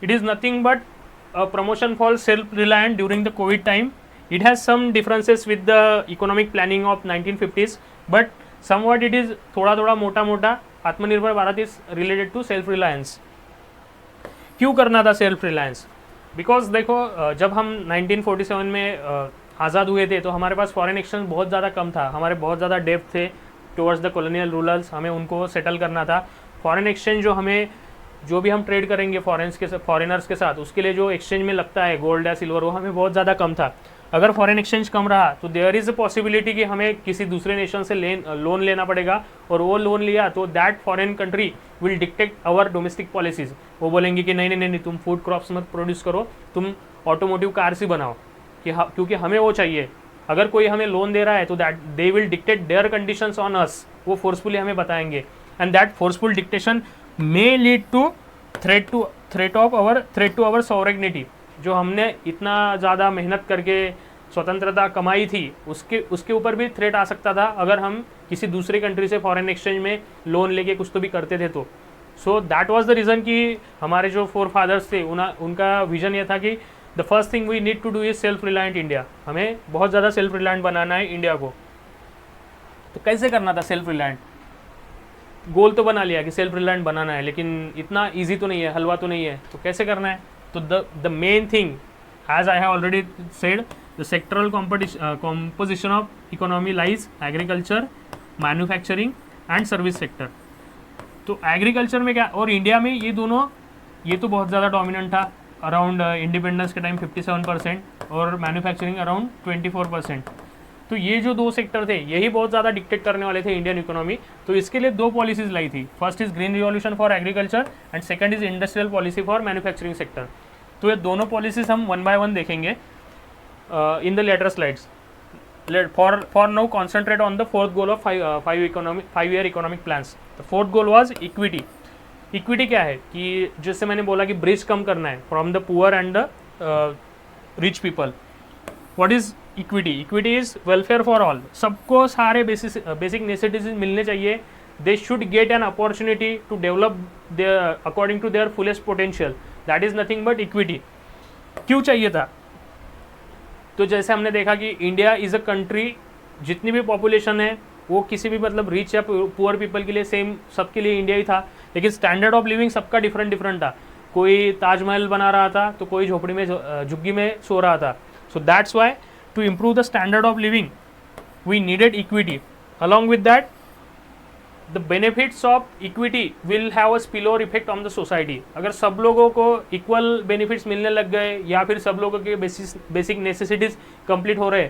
it is nothing but a promotion for self reliant during the Covid time. It has some differences with the economic planning of 1950s, but somewhat it is थोड़ा थोड़ा मोटा मोटा Aatmanirbhar Bharat is related to self reliance. क्यों करना था सेल्फ रिलायंस? बिकॉज देखो जब हम 1947 में आज़ाद हुए थे तो हमारे पास फॉरेन एक्सचेंज बहुत ज़्यादा कम था, हमारे बहुत ज़्यादा डेब्ट थे टुवर्ड्स द कॉलोनियल रूलर्स, हमें उनको सेटल करना था। फॉरेन एक्सचेंज जो भी हम ट्रेड करेंगे फॉरेनर्स के साथ, उसके लिए जो एक्सचेंज में लगता है गोल्ड या सिल्वर, वो हमें बहुत ज़्यादा कम था। अगर फॉरेन एक्सचेंज कम रहा तो देयर इज़ अ पॉसिबिलिटी कि हमें किसी दूसरे नेशन से लोन लेना पड़ेगा, और वो लोन लिया तो that foreign country will dictate our domestic policies. वो बोलेंगे कि नहीं नहीं नहीं, तुम फूड क्रॉप्स मत प्रोड्यूस करो, तुम ऑटोमोटिव कार्स ही बनाओ, क्योंकि हमें वो चाहिए। अगर कोई हमें लोन दे रहा है तो that they will dictate their conditions on us, वो फोर्सफुली हमें बताएंगे, and that forceful dictation may lead to threat to our sovereignty. जो हमने इतना ज़्यादा मेहनत करके स्वतंत्रता कमाई थी, उसके ऊपर भी थ्रेट आ सकता था अगर हम किसी दूसरे कंट्री से फॉरेन एक्सचेंज में लोन लेके कुछ तो भी करते थे तो। So that was the reason कि हमारे जो फोर फादर्स थे उनका विजन ये था कि the first thing we need to do is self reliant India, हमें बहुत ज़्यादा सेल्फ रिलायंट बनाना है इंडिया को। तो कैसे करना था सेल्फ रिलायंट? गोल तो बना लिया कि सेल्फ रिलायंट बनाना है, लेकिन इतना ईजी तो नहीं है, हलवा तो नहीं है। तो कैसे करना है? तो the main thing, as I have already said, the sectoral composition of economy lies agriculture, manufacturing and service sector. तो एग्रीकल्चर में क्या, और इंडिया में ये तो बहुत ज़्यादा डोमिनेंट था, अराउंड इंडिपेंडेंस के टाइम 57%, और मैन्युफैक्चरिंग अराउंड 24%। तो ये जो दो सेक्टर थे यही बहुत ज़्यादा डिक्टेट करने वाले थे इंडियन इकोनॉमी। तो इसके लिए दो पॉलिसीज़ लाई थी, first is green revolution for agriculture and second is industrial policy for manufacturing sector. तो ये दोनों पॉलिसीज़ हम वन बाय वन देखेंगे in the later slides. For now concentrate on the fourth goal of 5 year economic plans. The fourth goal was equity. Equity क्या है कि जैसे मैंने बोला कि ब्रिज कम करना है from the poor and the rich people. What is equity? Equity is welfare for all, सबको सारे बेसिक नेसेसिटीज मिलने चाहिए। They should get an opportunity to develop their according to their fullest potential, that is nothing but equity. क्यों चाहिए था? तो जैसे हमने देखा कि इंडिया इज अ कंट्री, जितनी भी पॉपुलेशन है वो किसी भी मतलब रिच या पुअर पीपल के लिए सेम, सबके लिए इंडिया ही था, लेकिन स्टैंडर्ड ऑफ लिविंग सबका डिफरेंट था। कोई ताजमहल बना रहा था तो कोई झोपड़ी में झुग्गी में सो रहा था। So that's why to improve the standard of living we needed equity. Along with that the benefits of equity will have a spillover effect on the society. अगर सब लोगों को इक्वल बेनिफिट्स मिलने लग गए या फिर सब लोगों के बेसिक नेसेसिटीज कंप्लीट हो रहे,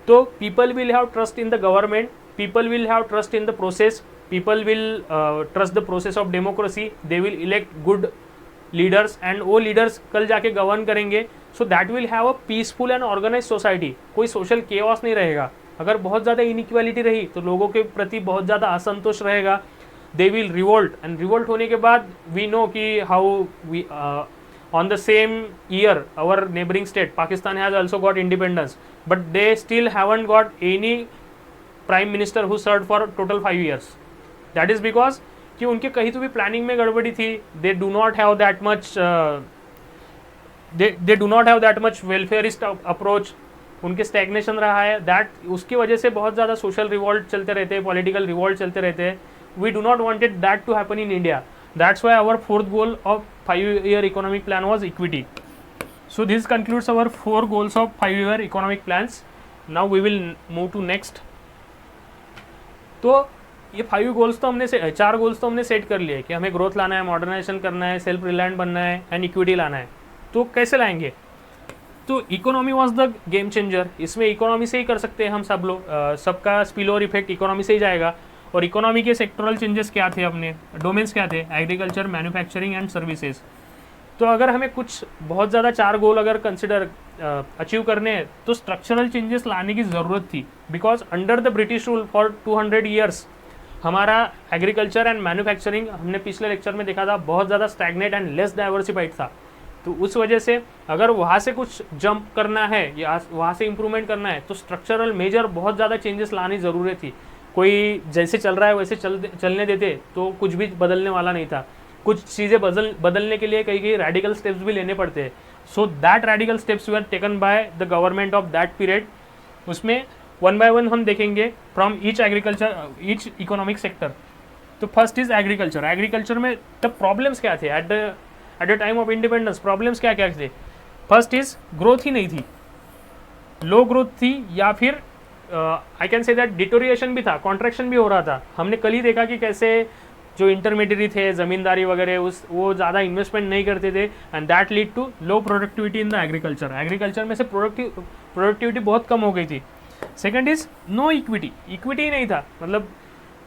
तो people will have trust in the government, people will have trust in the process, people will trust the process of democracy, they will elect good leaders and वो leaders कल जाके गवर्न करेंगे। so that will have a peaceful and organized society, कोई social chaos नहीं रहेगा। अगर बहुत ज़्यादा inequality रही तो लोगों के प्रति बहुत ज़्यादा असंतोष रहेगा, they will revolt, and revolt होने के बाद we know कि how we on the same year our neighboring state Pakistan has also got independence, but they still haven't got any prime minister who serve for total 5 years। That is because कि उनके कहीं तो भी प्लानिंग में गड़बड़ी थी। They do not have that much welfarist approach, उनके स्टैग्नेशन रहा है। दैट उसकी वजह से बहुत ज़्यादा सोशल रिवॉल्ट चलते रहते हैं, पॉलिटिकल रिवॉल्ट चलते रहते हैं। We do not wanted that to happen in India. That's why our fourth goal of 5 year economic plan was equity. So this concludes our 4 goals of 5 year economic plans. Now we will move to next. तो ये 5 goals तो हमने 4 goals तो हमने सेट कर लिए कि हमें ग्रोथ लाना है, मॉडर्नाइजेशन करना है, सेल्फ रिलायंट बनना है एंड इक्विटी लाना है। तो कैसे लाएंगे? तो economy was the game changer. इसमें इकोनॉमी से ही कर सकते हैं हम सब लोग, सबका स्पिलओवर इफेक्ट इकोनॉमी से ही जाएगा। और इकोनॉमी के सेक्टरल चेंजेस क्या थे, अपने डोमेन्स क्या थे? Agriculture, manufacturing and services. तो अगर हमें कुछ बहुत ज़्यादा 4 गोल अगर कंसिडर अचीव करने हैं तो स्ट्रक्चरल चेंजेस लाने की ज़रूरत थी। Because under the British rule for 200 years हमारा एग्रीकल्चर एंड मैन्युफैक्चरिंग, हमने पिछले लेक्चर में देखा था, बहुत ज़्यादा स्टैग्नेट एंड लेस डाइवर्सिफाइड था। तो उस वजह से अगर वहाँ से कुछ जंप करना है या वहाँ से इम्प्रूवमेंट करना है तो स्ट्रक्चरल मेजर बहुत ज़्यादा चेंजेस लानी ज़रूरी थी। कोई जैसे चल रहा है वैसे चलने देते तो कुछ भी बदलने वाला नहीं था। कुछ चीज़ें बदलने के लिए कई रेडिकल स्टेप्स भी लेने पड़ते हैं। So that radical steps were taken by the government of that period. उसमें वन बाय वन हम देखेंगे from each agriculture, each economic sector. तो फर्स्ट इज एग्रीकल्चर। एग्रीकल्चर में तब प्रॉब्लम्स क्या थे eight the time of independence? Problems क्या क्या थे? फर्स्ट इज ग्रोथ ही नहीं थी, लो ग्रोथ थी, या फिर आई कैन से दैट डिटोरिएशन भी था, कॉन्ट्रैक्शन भी हो रहा था। हमने कल ही देखा कि कैसे जो इंटरमीडिएट थे, ज़मींदारी वगैरह, वो ज़्यादा इन्वेस्टमेंट नहीं करते थे, and that lead to low productivity in the agriculture. Agriculture में से प्रोडक्टिविटी बहुत कम हो गई थी। Second is no equity, equity ही नहीं था। मतलब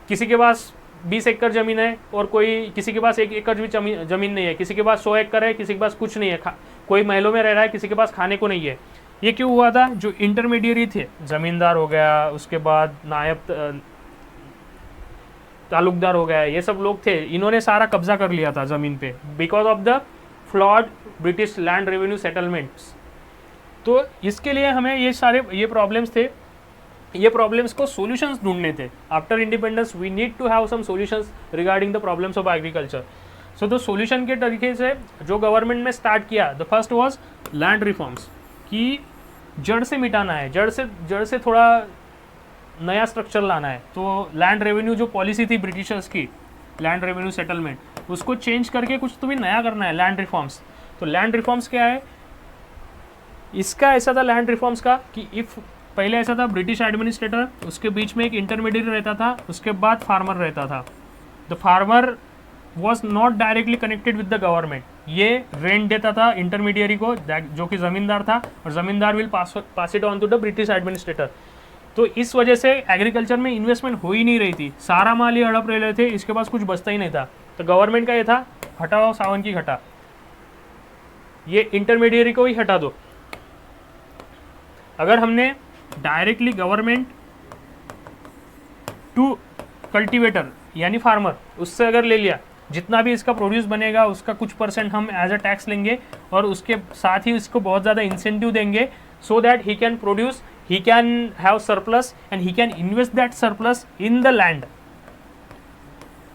किसी के पास 20 एकड़ ज़मीन है और किसी के पास 1 एकड़ भी ज़मीन नहीं है, किसी के पास 100 एकड़ है, किसी के पास कुछ नहीं है, कोई महलों में रह रहा है, किसी के पास खाने को नहीं है। ये क्यों हुआ था? जो इंटरमीडिएट थे, ज़मींदार हो गया, उसके बाद नायब तालुकदार हो गया, ये सब लोग थे, इन्होंने सारा कब्जा कर लिया था ज़मीन पे because of the flawed British land revenue settlements. तो इसके लिए हमें ये प्रॉब्लम्स थे, ये प्रॉब्लम्स को सॉल्यूशंस ढूंढने थे। After independence we need to have some solutions regarding the problems of agriculture. So तो सॉल्यूशन के तरीके से जो गवर्नमेंट ने स्टार्ट किया, the first was land reforms, कि जड़ से मिटाना है, जड़ से थोड़ा नया स्ट्रक्चर लाना है। तो लैंड रेवेन्यू जो पॉलिसी थी ब्रिटिशर्स की, लैंड रेवेन्यू सेटलमेंट, उसको चेंज करके कुछ तो भी नया करना है, लैंड रिफॉर्म्स। तो लैंड रिफॉर्म्स क्या है? इसका ऐसा था लैंड रिफॉर्म्स का कि पहले ऐसा था, ब्रिटिश एडमिनिस्ट्रेटर, उसके बीच में एक इंटरमीडिएट रहता था, उसके बाद फार्मर रहता था। The farmer was not directly connected with the government, ये रेंट देता था इंटरमीडिएरी को जो कि ज़मींदार था, और zamindar will pass it on to the British administrator. तो इस वजह से एग्रीकल्चर में इन्वेस्टमेंट हो ही नहीं रही थी, सारा माल ये हड़प रहे थे, इसके पास कुछ बचता ही नहीं था। तो गवर्नमेंट का ये था, हटाओ सावन की घटा, ये इंटरमीडिएरी को ही हटा दो। अगर हमने डायरेक्टली गवर्नमेंट टू कल्टीवेटर यानी फार्मर, उससे अगर ले लिया, जितना भी इसका प्रोड्यूस बनेगा उसका कुछ % हम एज अ टैक्स लेंगे, और उसके साथ ही इसको बहुत ज़्यादा इंसेंटिव देंगे, so that he can produce, he can have surplus and he can invest that surplus in the land।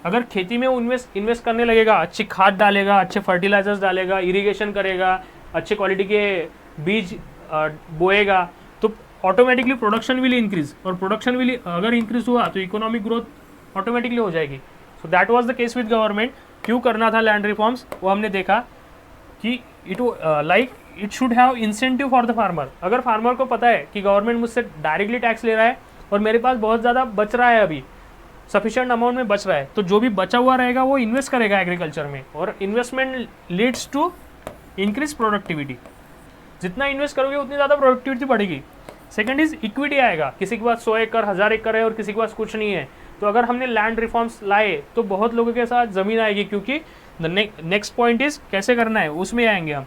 अगर खेती में वो इन्वेस्ट करने लगेगा, अच्छी खाद डालेगा, अच्छे फर्टिलाइजर्स डालेगा, इरिगेशन करेगा, अच्छे क्वालिटी के बीज बोएगा, तो ऑटोमेटिकली प्रोडक्शन विल इंक्रीज, और प्रोडक्शन विल अगर इंक्रीज हुआ तो इकोनॉमिक ग्रोथ ऑटोमेटिकली हो जाएगी। So that was the case with government. क्यों करना था लैंड रिफॉर्म्स? वो हमने देखा कि it should have incentive for the farmer. अगर फार्मर को पता है कि गवर्नमेंट मुझसे डायरेक्टली टैक्स ले रहा है और मेरे पास बहुत ज़्यादा बच रहा है, अभी सफिशिएंट अमाउंट में बच रहा है, तो जो भी बचा हुआ रहेगा वो इन्वेस्ट करेगा एग्रीकल्चर में, और investment leads to increase productivity. जितना इन्वेस्ट करोगे उतनी ज़्यादा प्रोडक्टिविटी बढ़ेगी। सेकंड इज इक्विटी आएगा, किसी के पास 100 एकड़ 1000 एकड़ है और किसी के पास कुछ नहीं है, तो अगर हमने लैंड रिफॉर्म्स लाए तो बहुत लोगों के साथ ज़मीन आएगी, क्योंकि नेक्स्ट पॉइंट इज कैसे करना है, उसमें आएंगे हम।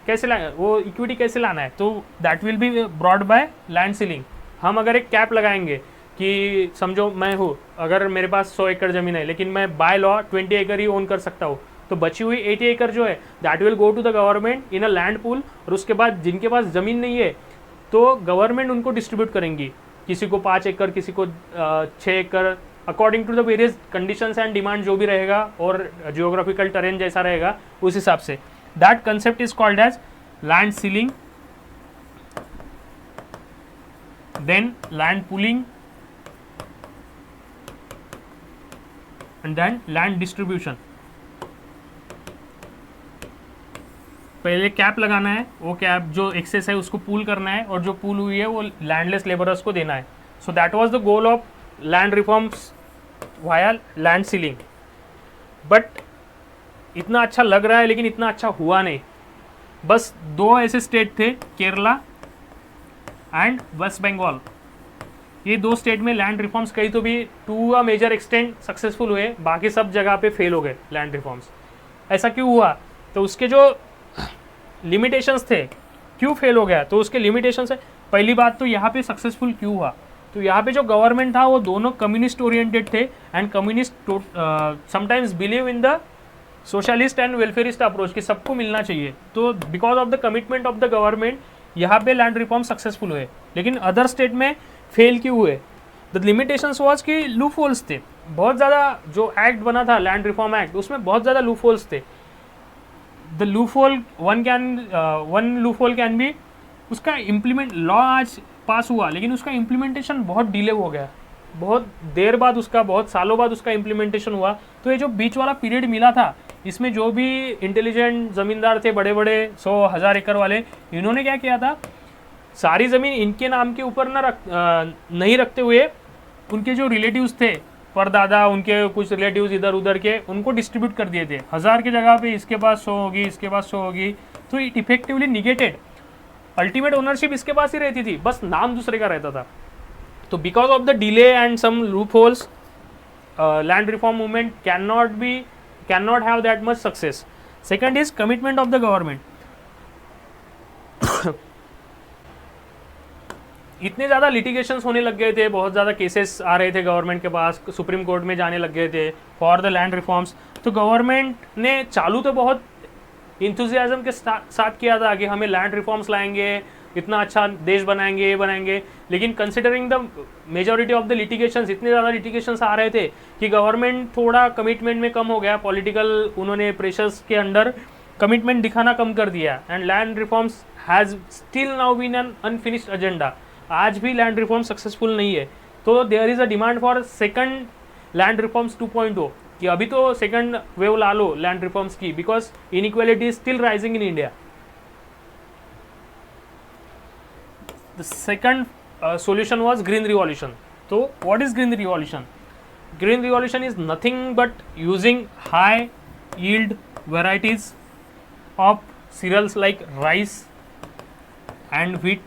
कैसे लाए वो इक्विटी, कैसे लाना है? तो that will B brought by land ceiling. हम अगर एक कैप लगाएंगे कि समझो मैं हूँ, अगर मेरे पास 100 एकड़ ज़मीन है, लेकिन मैं बाय लॉ 20 एकड़ ही ओन कर सकता हूँ, तो बची हुई 80 एकड़ जो है that will go to the government in a land pool, और उसके बाद जिनके पास ज़मीन नहीं है तो गवर्नमेंट उनको डिस्ट्रीब्यूट करेंगी, किसी को 5 एकड़, किसी को 6 एकड़, according to the various conditions and demand जो भी रहेगा और जियोग्राफिकल टेरेन जैसा रहेगा उस हिसाब से। That concept is called as land ceiling, then land pooling, and then land distribution. पहले कैप लगाना है, वो कैप जो एक्सेस है उसको पूल करना है, और जो पूल हुई है वो लैंडलेस लेबरर्स को देना है। So that was the goal of land reforms via land ceiling. But इतना अच्छा लग रहा है लेकिन इतना अच्छा हुआ नहीं। बस 2 ऐसे स्टेट थे, केरला एंड वेस्ट बंगाल, ये 2 स्टेट में लैंड रिफॉर्म्स कहीं तो भी to a major extent successful हुए, बाकी सब जगह पे फेल हो गए लैंड रिफॉर्म्स। ऐसा क्यों हुआ? तो उसके जो लिमिटेशंस थे, क्यों फेल हो गया, तो उसके लिमिटेशंस है। पहली बात तो यहाँ पे सक्सेसफुल क्यों हुआ, तो यहाँ पे जो गवर्नमेंट था वो दोनों कम्युनिस्ट ओरिएंटेड थे, and communist sometimes believe in the socialist and welfarist approach, कि सबको मिलना चाहिए। तो because of the commitment of the government यहाँ पे लैंड रिफॉर्म सक्सेसफुल हुए, लेकिन अदर स्टेट में फेल क्यों हुए? द लिमिटेशंस वाज कि लूप होल्स थे बहुत ज़्यादा। जो एक्ट बना था लैंड रिफॉर्म एक्ट, उसमें बहुत ज़्यादा लूप होल्स थे। The loop hole one loop hole can be, उसका इम्प्लीमेंट लॉ आज पास हुआ, लेकिन उसका इम्प्लीमेंटेशन बहुत डिले हो गया, बहुत देर बाद उसका, बहुत सालों बाद उसका इम्प्लीमेंटेशन हुआ। तो ये जो बीच वाला पीरियड मिला था, इसमें जो भी इंटेलिजेंट ज़मींदार थे, बड़े बड़े 100,000 एकड़ वाले, इन्होंने क्या किया था, सारी ज़मीन इनके नाम के ऊपर नहीं रखते हुए उनके जो रिलेटिव्स थे, परदादा, उनके कुछ रिलेटिव्स इधर उधर के, उनको डिस्ट्रीब्यूट कर दिए थे। 1000 की जगह पे इसके पास 100 होगी, इसके पास 100 होगी, तो it effectively negated. Ultimate ownership इसके पास ही रहती थी, बस नाम दूसरे का रहता था। तो because of the delay and some loopholes, land reform movement can not have that much success. Second is commitment of the government. इतने ज़्यादा लिटिगेशंस होने लग गए थे, बहुत ज़्यादा केसेस आ रहे थे गवर्नमेंट के पास, सुप्रीम कोर्ट में जाने लग गए थे फॉर द लैंड रिफॉर्म्स। तो गवर्नमेंट ने चालू तो बहुत इंथुजियाज्म के साथ किया था कि हमें लैंड रिफॉर्म्स लाएंगे, इतना अच्छा देश बनाएंगे, ये बनाएंगे, लेकिन considering the majority of the litigations, इतने ज़्यादा लिटिगेशंस आ रहे थे कि गवर्नमेंट थोड़ा कमिटमेंट में कम हो गया, पॉलिटिकल उन्होंने प्रेशर्स के अंडर कमिटमेंट दिखाना कम कर दिया। And land reforms has still now been an unfinished agenda. आज भी लैंड रिफॉर्म सक्सेसफुल नहीं है। तो there is a demand for second land reforms 2.0 कि अभी तो सेकंड वेव ला लो लैंड रिफॉर्म्स की, because inequality is still rising in India. The second solution was green revolution. So what is green revolution? Green revolution is nothing but using high yield varieties of cereals like rice and wheat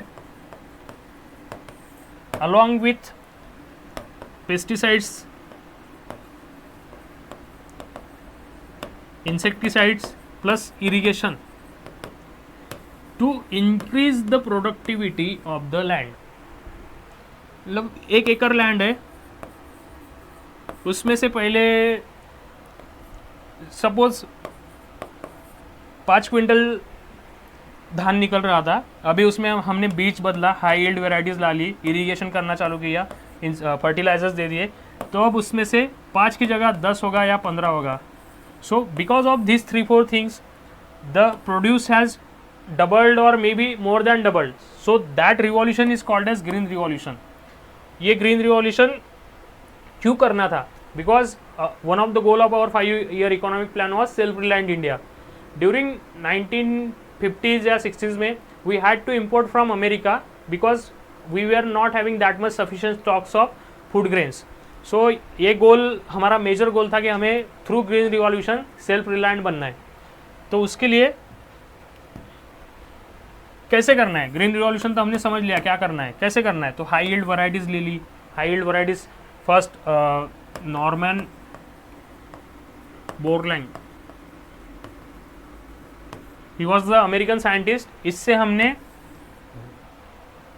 along with pesticides, insecticides plus irrigation to increase the productivity of the land. मतलब 1 एकड़ लैंड है, उसमें से पहले सपोज 5 क्विंटल धान निकल रहा था, अभी उसमें हमने बीज बदला, हाई यील्ड वेराइटीज़ ला ली, इरिगेशन करना चालू किया, फर्टिलाइजर्स दे दिए, तो अब उसमें से 5 की जगह 10 होगा या 15 होगा। So because of this 3-4 things the produce has doubled और may be more than doubled. So that revolution is called as green revolution. ये ग्रीन रिवॉल्यूशन क्यों करना था? Because one of the goal of our 5-year economic plan was self reliant India. During 1950s या 60s में we had to import from America because we were not having that much sufficient stocks of food grains. सो ये गोल हमारा मेजर गोल था कि हमें through green revolution self reliant बनना है। तो उसके लिए कैसे करना है ग्रीन रिवॉल्यूशन, तो हमने समझ लिया क्या करना है, कैसे करना है। तो हाई यील्ड वैरायटीज़ ले ली। High yield varieties first Norman Borlaug, he was the American scientist. इससे हमने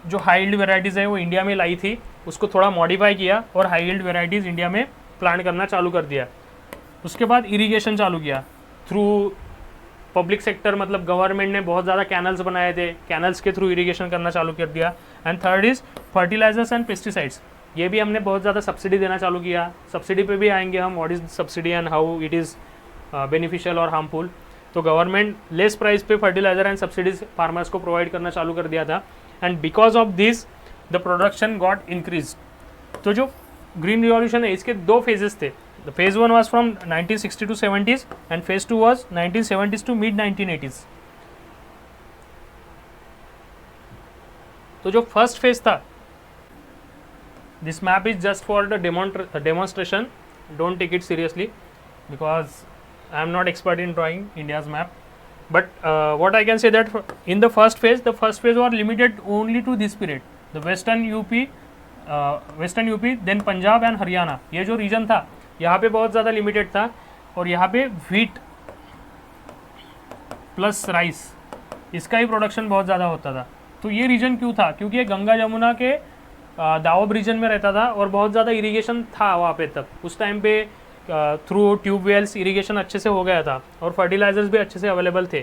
जो हाई यील्ड वैरायटीज़ है वो इंडिया में लाई थी, उसको थोड़ा मॉडिफाई किया और हाई यील्ड वैरायटीज़ इंडिया में प्लांट करना चालू कर दिया। उसके बाद इरिगेशन चालू किया थ्रू पब्लिक सेक्टर, मतलब गवर्नमेंट ने बहुत ज़्यादा कैनल्स बनाए थे, कैनल्स के थ्रू इरिगेशन करना चालू कर दिया। And third is fertilisers and pesticides, ये भी हमने बहुत ज़्यादा सब्सिडी देना चालू किया। सब्सिडी पे भी आएंगे हम, what is subsidy and how it is beneficial और हार्मफुल। तो गवर्नमेंट लेस प्राइस पे फर्टिलाइजर एंड सब्सिडीज फार्मर्स को प्रोवाइड करना चालू कर दिया था। And because of this the production got increase. तो जो ग्रीन रिवॉल्यूशन है इसके 2 फेजेस थे। The phase 1 was from 1960 to 70s and phase 2 was 1970s to mid 1980s. तो जो फर्स्ट फेज था, this map is just for the demonstration, don't take it seriously because I am not expert in drawing India's map, but what I can say that in the first phase were limited only to this period, the western UP then Punjab and Haryana. ये जो रीजन था यहाँ पे बहुत ज़्यादा लिमिटेड था, और यहाँ पे व्हीट प्लस राइस इसका ही प्रोडक्शन बहुत ज़्यादा होता था। तो ये रीजन क्यों था? क्योंकि ये गंगा जमुना के दाओब रीजन में रहता था और बहुत ज़्यादा इरिगेशन था वहाँ पे तक। उस टाइम पे थ्रू ट्यूबवेल्स इरिगेशन अच्छे से हो गया था और फर्टिलाइजर्स भी अच्छे से अवेलेबल थे।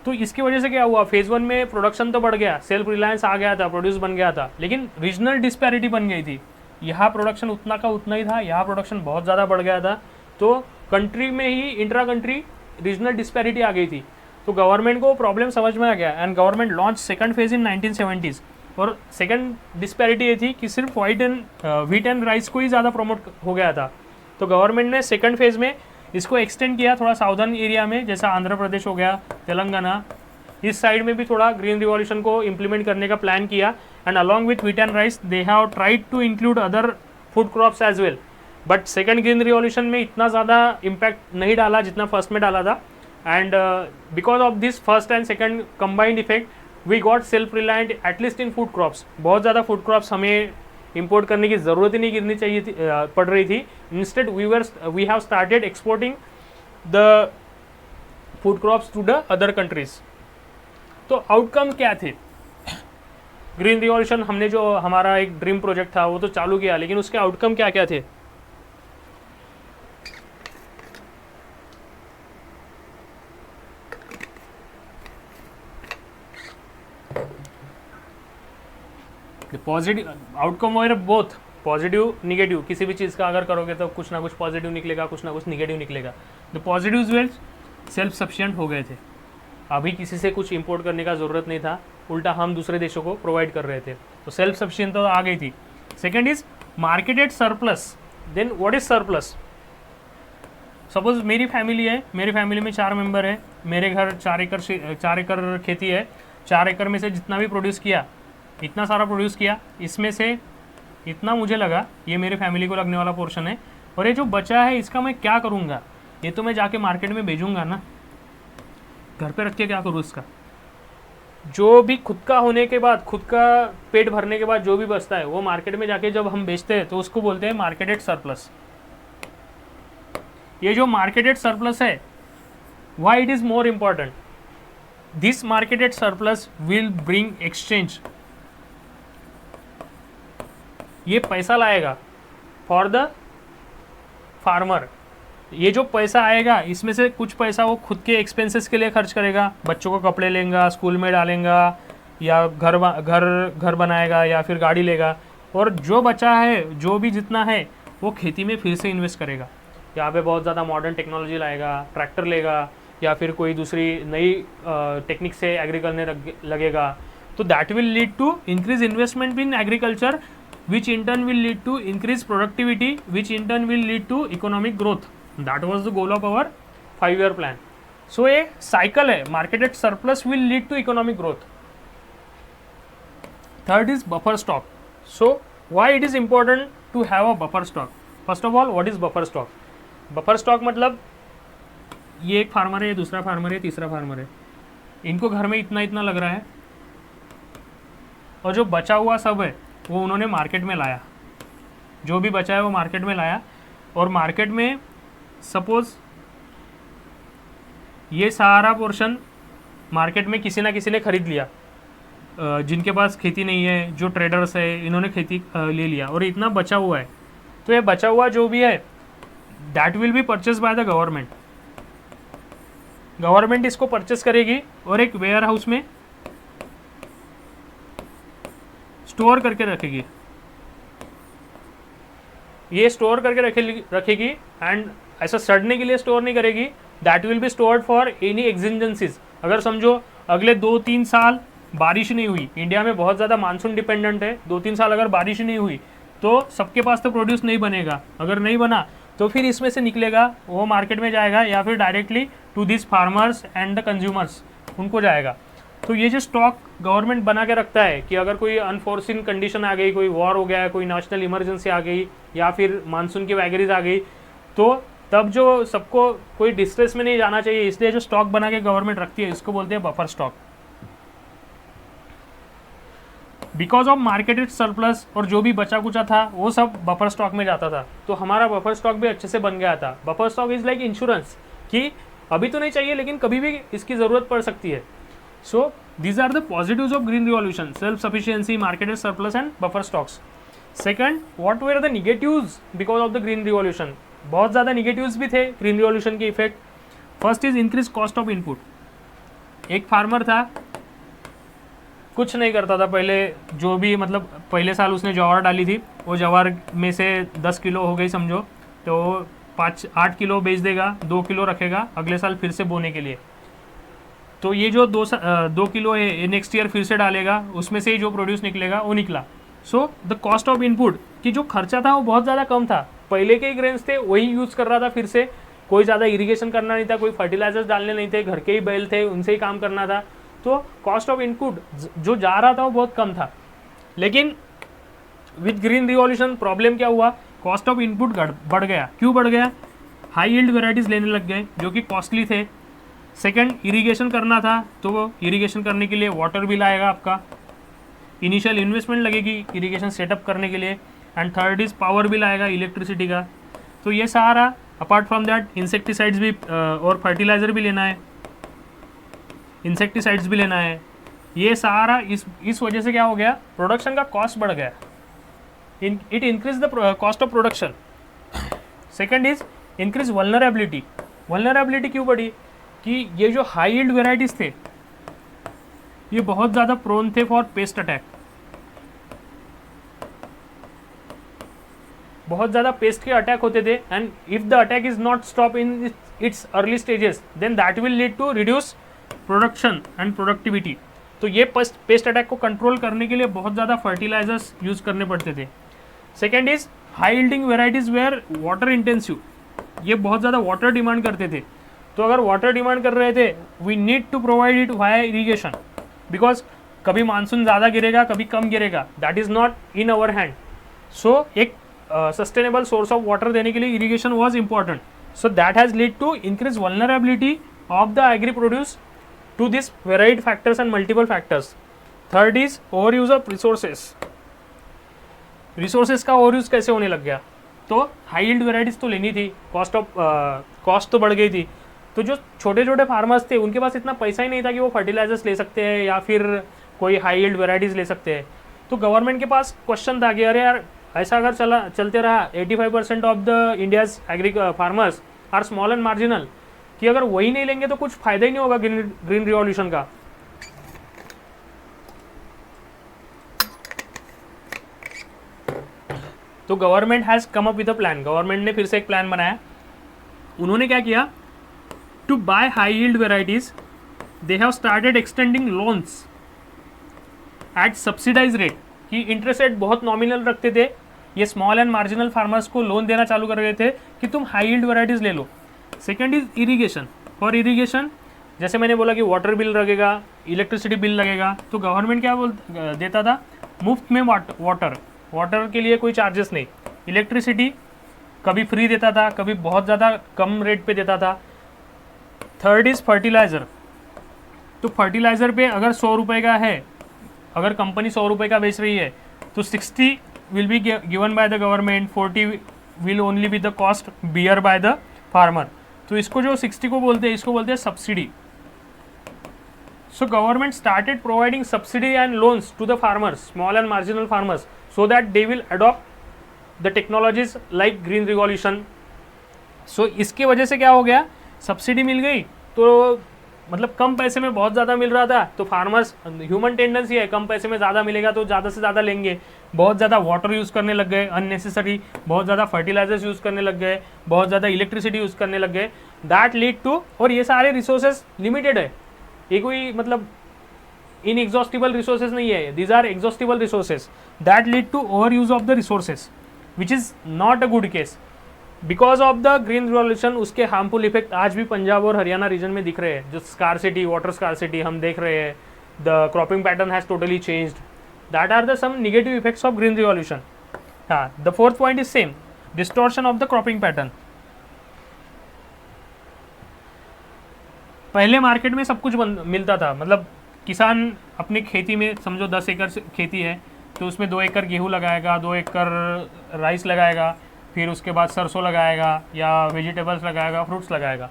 तो इसकी वजह से क्या हुआ, फेज़ 1 में प्रोडक्शन तो बढ़ गया, सेल्फ रिलायंस आ गया था, प्रोड्यूस बन गया था, लेकिन रीजनल डिस्पैरिटी बन गई थी। यहाँ प्रोडक्शन उतना का उतना ही था, यहाँ प्रोडक्शन बहुत ज़्यादा बढ़ गया था। तो कंट्री में ही इंट्रा कंट्री रीजनल डिस्पैरिटी आ गई थी। तो गवर्नमेंट को प्रॉब्लम समझ में आ गया and government launch second phase in 1970s और सेकंड डिस्पैरिटी ये थी कि सिर्फ व्हीट एंड राइस को ही ज़्यादा प्रमोट हो गया था। तो गवर्नमेंट ने सेकंड फेज़ में इसको एक्सटेंड किया थोड़ा साउदर्न एरिया में, जैसा आंध्र प्रदेश हो गया, तेलंगाना, इस साइड में भी थोड़ा ग्रीन रिवॉल्यूशन को इम्प्लीमेंट करने का प्लान किया। And along with wheat and rice they have tried to include other food crops as well, but second green revolution में इतना ज़्यादा इम्पैक्ट नहीं डाला जितना फर्स्ट में डाला था। And because of this first and second combined effect we got self reliant at least in food crops. बहुत ज़्यादा फूड क्रॉप्स हमें इंपोर्ट करने की ज़रूरत ही नहीं गिरनी चाहिए थी, पड़ रही थी। Instead we have started exporting the food crops to the other countries. तो आउटकम क्या थे? ग्रीन रिवॉल्यूशन हमने जो हमारा एक ड्रीम प्रोजेक्ट था वो तो चालू किया, लेकिन उसके आउटकम क्या क्या थे? पॉजिटिव आउटकम और बोथ पॉजिटिव निगेटिव, किसी भी चीज़ का अगर करोगे तो कुछ ना कुछ पॉजिटिव निकलेगा, कुछ ना कुछ निगेटिव निकलेगा। The positives well self sufficient हो गए थे, अभी किसी से कुछ इंपोर्ट करने का ज़रूरत नहीं था, उल्टा हम दूसरे देशों को प्रोवाइड कर रहे थे, तो सेल्फ सफिशिएंट तो आ गई थी। Second is marketed surplus. Then what is surplus? Suppose मेरी फैमिली है, मेरी फैमिली में 4 मेंबर है, मेरे घर 4 एकड़ खेती है, 4 एकड़ में से जितना भी प्रोड्यूस किया, इतना सारा प्रोड्यूस किया, इसमें से इतना मुझे लगा ये मेरे फैमिली को लगने वाला पोर्शन है, और ये जो बचा है इसका मैं क्या करूँगा? ये तो मैं जाके मार्केट में बेचूंगा ना, घर पे रख के क्या करूँ इसका? जो भी खुद का होने के बाद, खुद का पेट भरने के बाद जो भी बचता है वो मार्केट में जाके जब हम बेचते हैं तो उसको बोलते हैं मार्केटेड सरप्लस। ये जो मार्केटेड सरप्लस है, why it is more important? This marketed surplus will bring exchange. ये पैसा लाएगा फॉर द फार्मर। ये जो पैसा आएगा इसमें से कुछ पैसा वो खुद के एक्सपेंसेस के लिए खर्च करेगा, बच्चों को कपड़े लेगा, स्कूल में डालेगा, या घर बनाएगा, या फिर गाड़ी लेगा, और जो बचा है, जो भी जितना है, वो खेती में फिर से इन्वेस्ट करेगा। यहाँ पे बहुत ज़्यादा मॉडर्न टेक्नोलॉजी लाएगा, ट्रैक्टर लेगा, या फिर कोई दूसरी नई टेक्निक से एग्रीकल्चर लगेगा। तो that will lead to increase investment in agriculture, which in turn will lead to increased productivity, which in turn will lead to economic growth. That was the goal of our 5-year plan. So a cycle है, marketed surplus will lead to economic growth. Third is buffer stock. So why it is important to have a buffer stock? First of all, what is buffer stock? Buffer stock मतलब ये एक फार्मर है, दूसरा फार्मर है, तीसरा फार्मर है, इनको घर में इतना इतना लग रहा है, और जो बचा हुआ सब है वो उन्होंने मार्केट में लाया, जो भी बचा है वो मार्केट में लाया, और मार्केट में सपोज ये सारा पोर्शन मार्केट में किसी ना किसी ने ख़रीद लिया, जिनके पास खेती नहीं है, जो ट्रेडर्स है, इन्होंने खेती ले लिया, और इतना बचा हुआ है। तो ये बचा हुआ जो भी है that will B purchase by the government. Government इसको परचेस करेगी और एक वेयर हाउस में स्टोर करके रखेगी। ये स्टोर करके रखेगी एंड ऐसा सड़ने के लिए स्टोर नहीं करेगी। That will be stored for any exigencies. अगर समझो अगले 2-3 साल बारिश नहीं हुई, इंडिया में बहुत ज़्यादा मानसून डिपेंडेंट है, 2-3 साल अगर बारिश नहीं हुई तो सबके पास तो प्रोड्यूस नहीं बनेगा। अगर नहीं बना तो फिर इसमें से निकलेगा, वो मार्केट में जाएगा या फिर directly to this farmers and the consumers, उनको जाएगा। तो ये जो स्टॉक गवर्नमेंट बना के रखता है कि अगर कोई अनफोर्सिन कंडीशन आ गई, कोई वॉर हो गया, कोई नेशनल इमरजेंसी आ गई, या फिर मानसून की वैगरीज आ गई, तो तब जो सबको कोई डिस्ट्रेस में नहीं जाना चाहिए, इसलिए जो स्टॉक बना के गवर्नमेंट रखती है इसको बोलते हैं buffer stock. Because of marketed surplus और जो भी बचा कुचा था वो सब बफर स्टॉक में जाता था, तो हमारा बफर स्टॉक भी अच्छे से बन गया था। Buffer stock is like insurance कि अभी तो नहीं चाहिए लेकिन कभी भी इसकी ज़रूरत पड़ सकती है। सो these are the positives of green revolution: self-sufficiency, marketed surplus and buffer stocks. Second, what were the negatives because of the green revolution? बहुत ज़्यादा negatives भी थे green revolution के effect. First is increase cost of input. एक फार्मर था, कुछ नहीं करता था पहले, जो भी मतलब पहले साल उसने ज्वार डाली थी, वो ज्वार में से 10 किलो हो गई समझो, तो 5-8 किलो बेच देगा, 2 किलो रखेगा अगले साल फिर से बोने के लिए। तो ये जो 2 किलो है नेक्स्ट ईयर फिर से डालेगा, उसमें से ही जो प्रोड्यूस निकलेगा वो निकला। So the cost of input की जो खर्चा था वो बहुत ज़्यादा कम था, पहले के ही ग्रेन्स थे वही यूज़ कर रहा था, फिर से कोई ज़्यादा इरिगेशन करना नहीं था, कोई फर्टिलाइजर्स डालने नहीं थे, घर के ही बैल थे उनसे ही काम करना था, तो कॉस्ट ऑफ इनपुट जो जा रहा था वो बहुत कम था। लेकिन विद ग्रीन रिवॉल्यूशन प्रॉब्लम क्या हुआ, कॉस्ट ऑफ इनपुट बढ़ गया। क्यों बढ़ गया? हाई यील्ड वेराइटीज़ लेने लग गए जो कि कॉस्टली थे। सेकंड, इरिगेशन करना था, तो वो इरिगेशन करने के लिए वाटर बिल आएगा आपका, इनिशियल इन्वेस्टमेंट लगेगी इरिगेशन सेटअप करने के लिए। And third is power bill आएगा इलेक्ट्रिसिटी का। तो ये सारा, अपार्ट फ्रॉम दैट इंसेक्टिसाइड्स भी और फर्टिलाइज़र भी लेना है, इंसेक्टिसाइड्स भी लेना है। ये सारा इस वजह से क्या हो गया, प्रोडक्शन का कॉस्ट बढ़ गया। It increase the cost of production. Second is increase vulnerability. Vulnerability क्यों बढ़ी कि ये जो हाई यील्ड वेराइटीज़ थे ये बहुत ज़्यादा प्रोन थे फॉर पेस्ट अटैक, बहुत ज़्यादा पेस्ट के अटैक होते थे। And if the attack is not stop in its early stages then that will lead to reduce production and productivity. तो ये पेस्ट अटैक को कंट्रोल करने के लिए बहुत ज़्यादा फर्टिलाइजर्स यूज़ करने पड़ते थे। Second is high yielding varieties were water intensive, ये बहुत ज़्यादा वाटर डिमांड करते थे। तो अगर वाटर डिमांड कर रहे थे we need to provide it via irrigation, because कभी मानसून ज़्यादा गिरेगा कभी कम गिरेगा, that is not in our hand. So एक सस्टेनेबल सोर्स ऑफ वाटर देने के लिए irrigation was important. So that has lead to increase vulnerability of the agri produce to this varied factors and multiple factors. Third is overuse of resources. Resources का overuse कैसे होने लग गया, तो हाई यील्ड वेराइटीज़ तो लेनी थी, कॉस्ट तो बढ़ गई थी। तो जो छोटे छोटे फार्मर्स थे उनके पास इतना पैसा ही नहीं था कि वो फर्टिलाइजर्स ले सकते हैं या फिर कोई हाई यील्ड वेराइटीज़ ले सकते हैं। तो गवर्नमेंट के पास क्वेश्चन था कि अरे यार ऐसा अगर चलते रहा 85% of the India's farmers are small and marginal, कि अगर वही नहीं लेंगे तो कुछ फायदा ही नहीं होगा ग्रीन रिवॉल्यूशन का। तो government has come up with a plan, government ने फिर से एक प्लान बनाया। उन्होंने क्या किया, to buy high yield varieties they have started extending loans at subsidise rate, कि इंटरेस्ट रेट बहुत नॉमिनल रखते थे, ये स्मॉल एंड मार्जिनल फार्मर्स को लोन देना चालू कर रहे थे कि तुम हाई यील्ड वेराइटीज ले लो। Second is irrigation. For irrigation जैसे मैंने बोला कि वाटर बिल लगेगा, इलेक्ट्रिसिटी बिल लगेगा, तो गवर्नमेंट क्या देता था, मुफ्त में वाटर के लिए कोई चार्जेस नहीं, इलेक्ट्रिसिटी कभी फ्री देता था कभी बहुत ज़्यादा कम रेट पे देता था। Third is fertiliser. तो फर्टिलाइज़र पे अगर 100 रुपये का है, अगर कंपनी 100 रुपये का बेच रही है तो 60 will be given by the government, 40 will only B the cost bear by the farmer. तो इसको जो 60 को बोलते हैं इसको बोलते हैं subsidy. So government started providing subsidy and loans to the farmers, small and marginal farmers, so that they will adopt the technologies like green revolution. So इसकी वजह से क्या हो गया, सब्सिडी मिल गई तो मतलब कम पैसे में बहुत ज़्यादा मिल रहा था, तो फार्मर्स, ह्यूमन टेंडेंसी है कम पैसे में ज़्यादा मिलेगा तो ज़्यादा से ज़्यादा लेंगे, बहुत ज़्यादा वाटर यूज़ करने लग गए अननेसेसरी, बहुत ज़्यादा फर्टिलाइजर्स यूज़ करने लग गए, बहुत ज़्यादा इलेक्ट्रिसिटी यूज़ करने लग गए। दैट लीड टू, और ये सारे रिसोर्सेज लिमिटेड है, ये कोई मतलब इनएग्जॉस्टिबल रिसोर्सेज नहीं है, these are exhaustible resources. That lead to over use of the resources which is not a good case. Because of the green revolution उसके हार्मफुल इफेक्ट आज भी पंजाब और हरियाणा रीजन में दिख रहे हैं, जो स्कारसिटी, वाटर स्कारसिटी हम देख रहे हैं, the cropping pattern has totally changed, that are the some negative effects of green revolution. हाँ, the fourth point is same, distortion of the cropping pattern. पहले मार्केट में सब कुछ मिलता था, मतलब किसान अपनी खेती में समझो 10 एकड़ खेती है तो उसमें 2 एकड़ गेहूँ लगाएगा, 2 एकड़ राइस लगाएगा, फिर उसके बाद सरसों लगाएगा या वेजिटेबल्स लगाएगा, फ्रूट्स लगाएगा,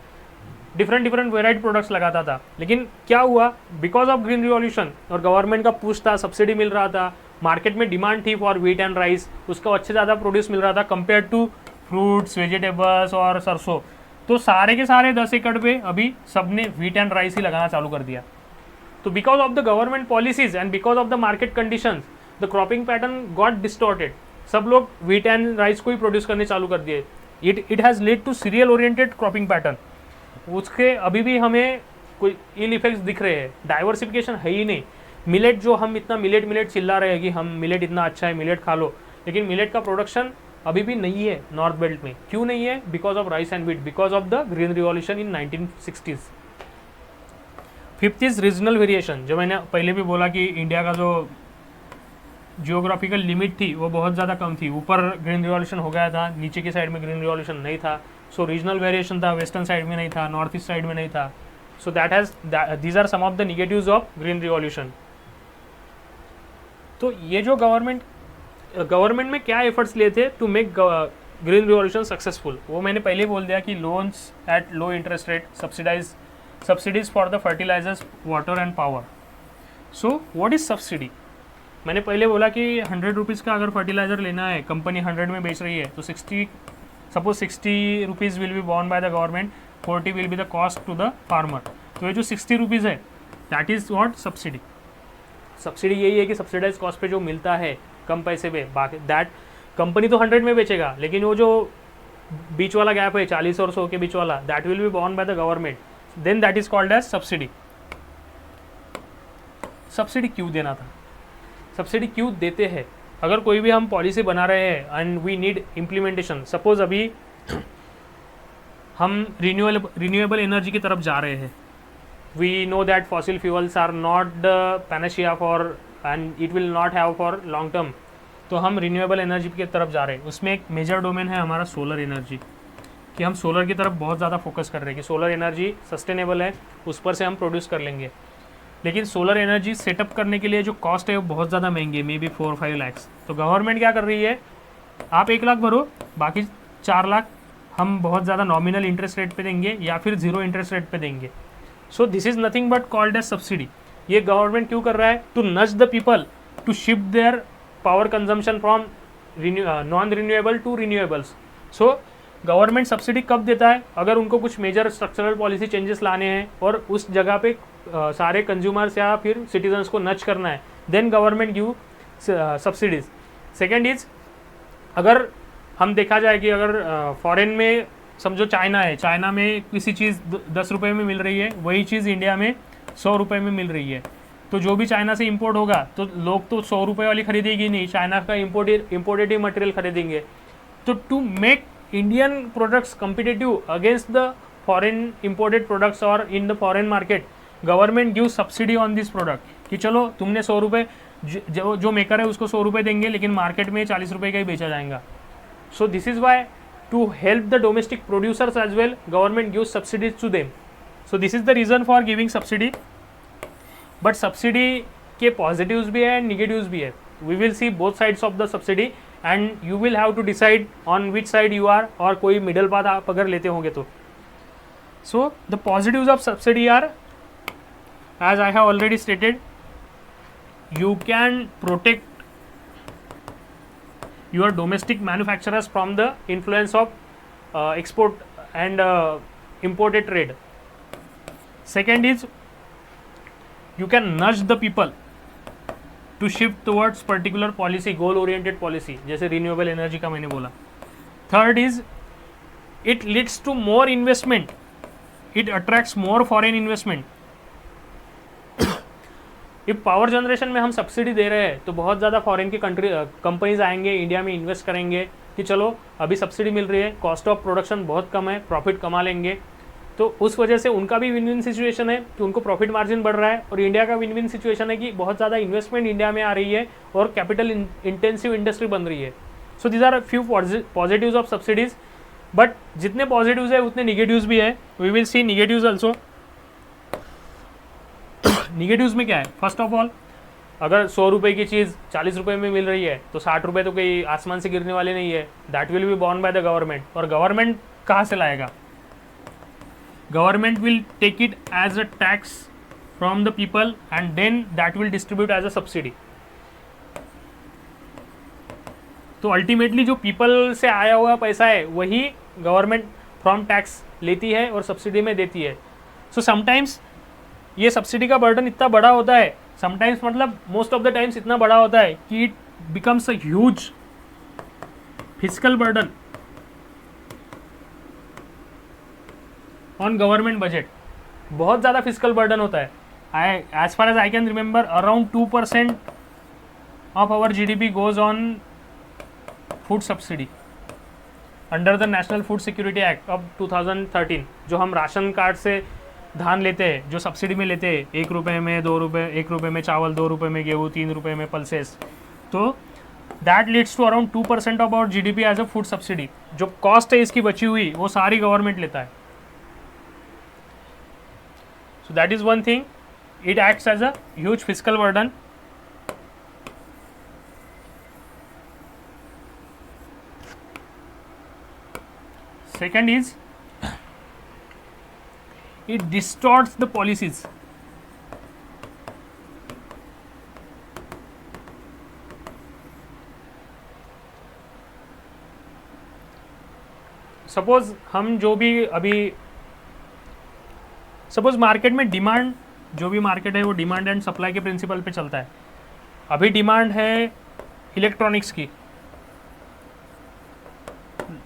डिफरेंट वेराइटी प्रोडक्ट्स लगाता था। लेकिन क्या हुआ, बिकॉज ऑफ ग्रीन रिवॉल्यूशन और गवर्नमेंट का पुश था, सब्सिडी मिल रहा था, मार्केट में डिमांड थी फॉर व्हीट एंड राइस, उसका अच्छे ज़्यादा प्रोड्यूस मिल रहा था कंपेयर टू फ्रूट्स, वेजिटेबल्स और सरसों। तो सारे के सारे 10 एकड़ पे अभी सब ने व्हीट एंड राइस ही लगाना चालू कर दिया। तो because of the government policies and because of the market conditions the cropping pattern got distorted, सब लोग व्हीट एंड राइस को ही प्रोड्यूस करने चालू कर दिए। It has lead to cereal oriented cropping pattern. उसके अभी भी हमें कोई इल इफेक्ट्स दिख रहे हैं, डाइवर्सिफिकेशन है ही नहीं। मिलेट जो हम इतना मिलेट चिल्ला रहे हैं कि हम मिलेट इतना अच्छा है, मिलेट खा लो, लेकिन मिलेट का प्रोडक्शन अभी भी नहीं है नॉर्थ बेल्ट में। क्यों नहीं है? Because of rice and wheat, because of the green revolution in 1960s। Fifth is regional variation. जो मैंने पहले भी बोला कि इंडिया का जो जियोग्राफिकल लिमिट थी वो बहुत ज़्यादा कम थी, ऊपर ग्रीन रिवॉल्यूशन हो गया था, नीचे की साइड में ग्रीन रिवॉल्यूशन नहीं था। सो रीजनल वेरिएशन था, वेस्टर्न साइड में नहीं था, नॉर्थ ईस्ट साइड में नहीं था। So that has these are some of the negatives of green revolution. तो ये जो गवर्नमेंट में क्या एफर्ट्स लिए थे to make green revolution successful, वो मैंने पहले बोल दिया कि loans at low interest rate, subsidies for the fertilisers, water and power. So what is subsidy? मैंने पहले बोला कि 100 रुपीज़ का अगर फर्टिलाइजर लेना है, कंपनी 100 में बेच रही है, तो 60 rupees will be borne by the government, 40 will be the cost to the farmer. तो ये जो 60 रुपीज़ है, that is what subsidy. Subsidy यही है कि सब्सिडाइज कॉस्ट पे जो मिलता है कम पैसे पे, बाकी दैट कंपनी तो 100 में बेचेगा, लेकिन वो जो बीच वाला गैप है 40 और 100 के बीच वाला, that will be borne by the government, then that is called as subsidy. Subsidy क्यों देना था? सब्सिडी क्यों देते हैं? अगर कोई भी हम पॉलिसी बना रहे हैं and we need implementation, suppose अभी हम रिन्यूएबल एनर्जी की तरफ जा रहे हैं, we know that fossil fuels are not the panacea for and it will not have for long term, तो हम रिन्यूएबल एनर्जी की तरफ जा रहे हैं। उसमें एक मेजर डोमेन है हमारा सोलर एनर्जी, कि हम सोलर की तरफ बहुत ज़्यादा फोकस कर रहे हैं कि सोलर एनर्जी सस्टेनेबल है, उस पर से हम प्रोड्यूस कर लेंगे। लेकिन सोलर एनर्जी सेटअप करने के लिए जो कॉस्ट है वो बहुत ज़्यादा महंगी है, मे बी 4-5 लाख। तो गवर्नमेंट क्या कर रही है, आप 1 लाख भरो, बाकी 4 लाख हम बहुत ज़्यादा नॉमिनल इंटरेस्ट रेट पे देंगे या फिर जीरो इंटरेस्ट रेट पे देंगे। So this is nothing but called as subsidy. ये गवर्नमेंट क्यों कर रहा है? To nudge the people to shift their power consumption from non renewable to renewables. So government subsidy कब देता है? अगर उनको कुछ मेजर स्ट्रक्चरल पॉलिसी चेंजेस लाने हैं और उस जगह पे सारे कंज्यूमर्स या फिर सिटीजन्स को नच करना है, then government give subsidies. Second is, अगर हम देखा जाए कि अगर फॉरेन में समझो चाइना है, चाइना में किसी चीज़ 10 रुपये में मिल रही है, वही चीज़ इंडिया में 100 रुपये में मिल रही है, तो जो भी चाइना से इंपोर्ट होगा तो लोग तो 100 रुपये वाली खरीदेगी नहीं, चाइना का इम्पोर्टेड ही मटेरियल खरीदेंगे। तो to make Indian products competitive against the foreign imported products और in the foreign market, government give subsidy on this product कि चलो तुमने 100 रुपये, जो मेकर है उसको 100 रुपये देंगे, लेकिन मार्केट में 40 रुपये का ही बेचा जाएगा। So this is why to help the domestic producers as well, government gives subsidies to them. So this is the reason for giving subsidy. But subsidy के पॉजिटिव्स भी है एंड निगेटिव्स भी है। We will see both sides of the subsidy and you will have to decide on which side you are, और कोई मिडल पाथ आप अगर लेते होंगे तो। So the positives of subsidy are, as I have already stated, you can protect your domestic manufacturers from the influence of export and imported trade. Second is, you can nudge the people to shift towards particular policy, goal oriented policy, जैसे renewable energy का मैंने बोला. Third is, it leads to more investment, it attracts more foreign investment. If power generation में हम सब्सिडी दे रहे हैं तो बहुत ज़्यादा फॉरेन की कंपनीज आएंगे, इंडिया में इन्वेस्ट करेंगे कि चलो अभी सब्सिडी मिल रही है, कॉस्ट ऑफ प्रोडक्शन बहुत कम है, प्रॉफिट कमा लेंगे। तो उस वजह से उनका भी विन विन सिचुएशन है कि उनको प्रॉफिट मार्जिन बढ़ रहा है, और इंडिया का विन विन सिचुएशन है कि बहुत ज़्यादा इन्वेस्टमेंट इंडिया में आ रही है और कैपिटल इंटेंसिव इंडस्ट्री बन रही है। So these are few positives of subsidies. But जितने पॉजिटिव्स है उतने निगेटिव्स भी है। We will see negatives also. Negatives में क्या है? फर्स्ट ऑफ ऑल, अगर 100 रुपये की चीज़ 40 रुपये में मिल रही है तो 60 रुपये तो कोई आसमान से गिरने वाले नहीं है। That will be borne by the government. और गवर्नमेंट कहाँ से लाएगा? Government will take it as a tax from the people and then that will distribute as a subsidy. तो अल्टीमेटली जो पीपल से आया हुआ पैसा है वही गवर्नमेंट फ्रॉम टैक्स लेती है और सब्सिडी में देती है। सो समटाइम्स ये सब्सिडी का बर्डन इतना बड़ा होता है, समटाइम्स मतलब मोस्ट ऑफ द टाइम्स इतना बड़ा होता है कि it becomes a huge physical burden on government budget. बहुत ज़्यादा फिजिकल बर्डन होता है. As far as I can remember around 2% of our GDP goes on food subsidy under the national food security act of 2013. जो हम राशन कार्ड से धान लेते हैं, जो सब्सिडी में लेते हैं, 1 रुपये में, 2 रुपये, 1 रुपये में चावल, 2 रुपये में गेहूँ, 3 रुपये में पल्सेस, तो that leads to around 2% of our GDP as a food subsidy. जो कॉस्ट है इसकी बची हुई, वो सारी गवर्नमेंट लेता है. So that is one thing, it acts as a huge physical burden. Second is it distorts the policies. Suppose हम जो भी अभी सपोज मार्केट में डिमांड, जो भी मार्केट है वो डिमांड एंड सप्लाई के प्रिंसिपल पे चलता है. अभी डिमांड है इलेक्ट्रॉनिक्स की,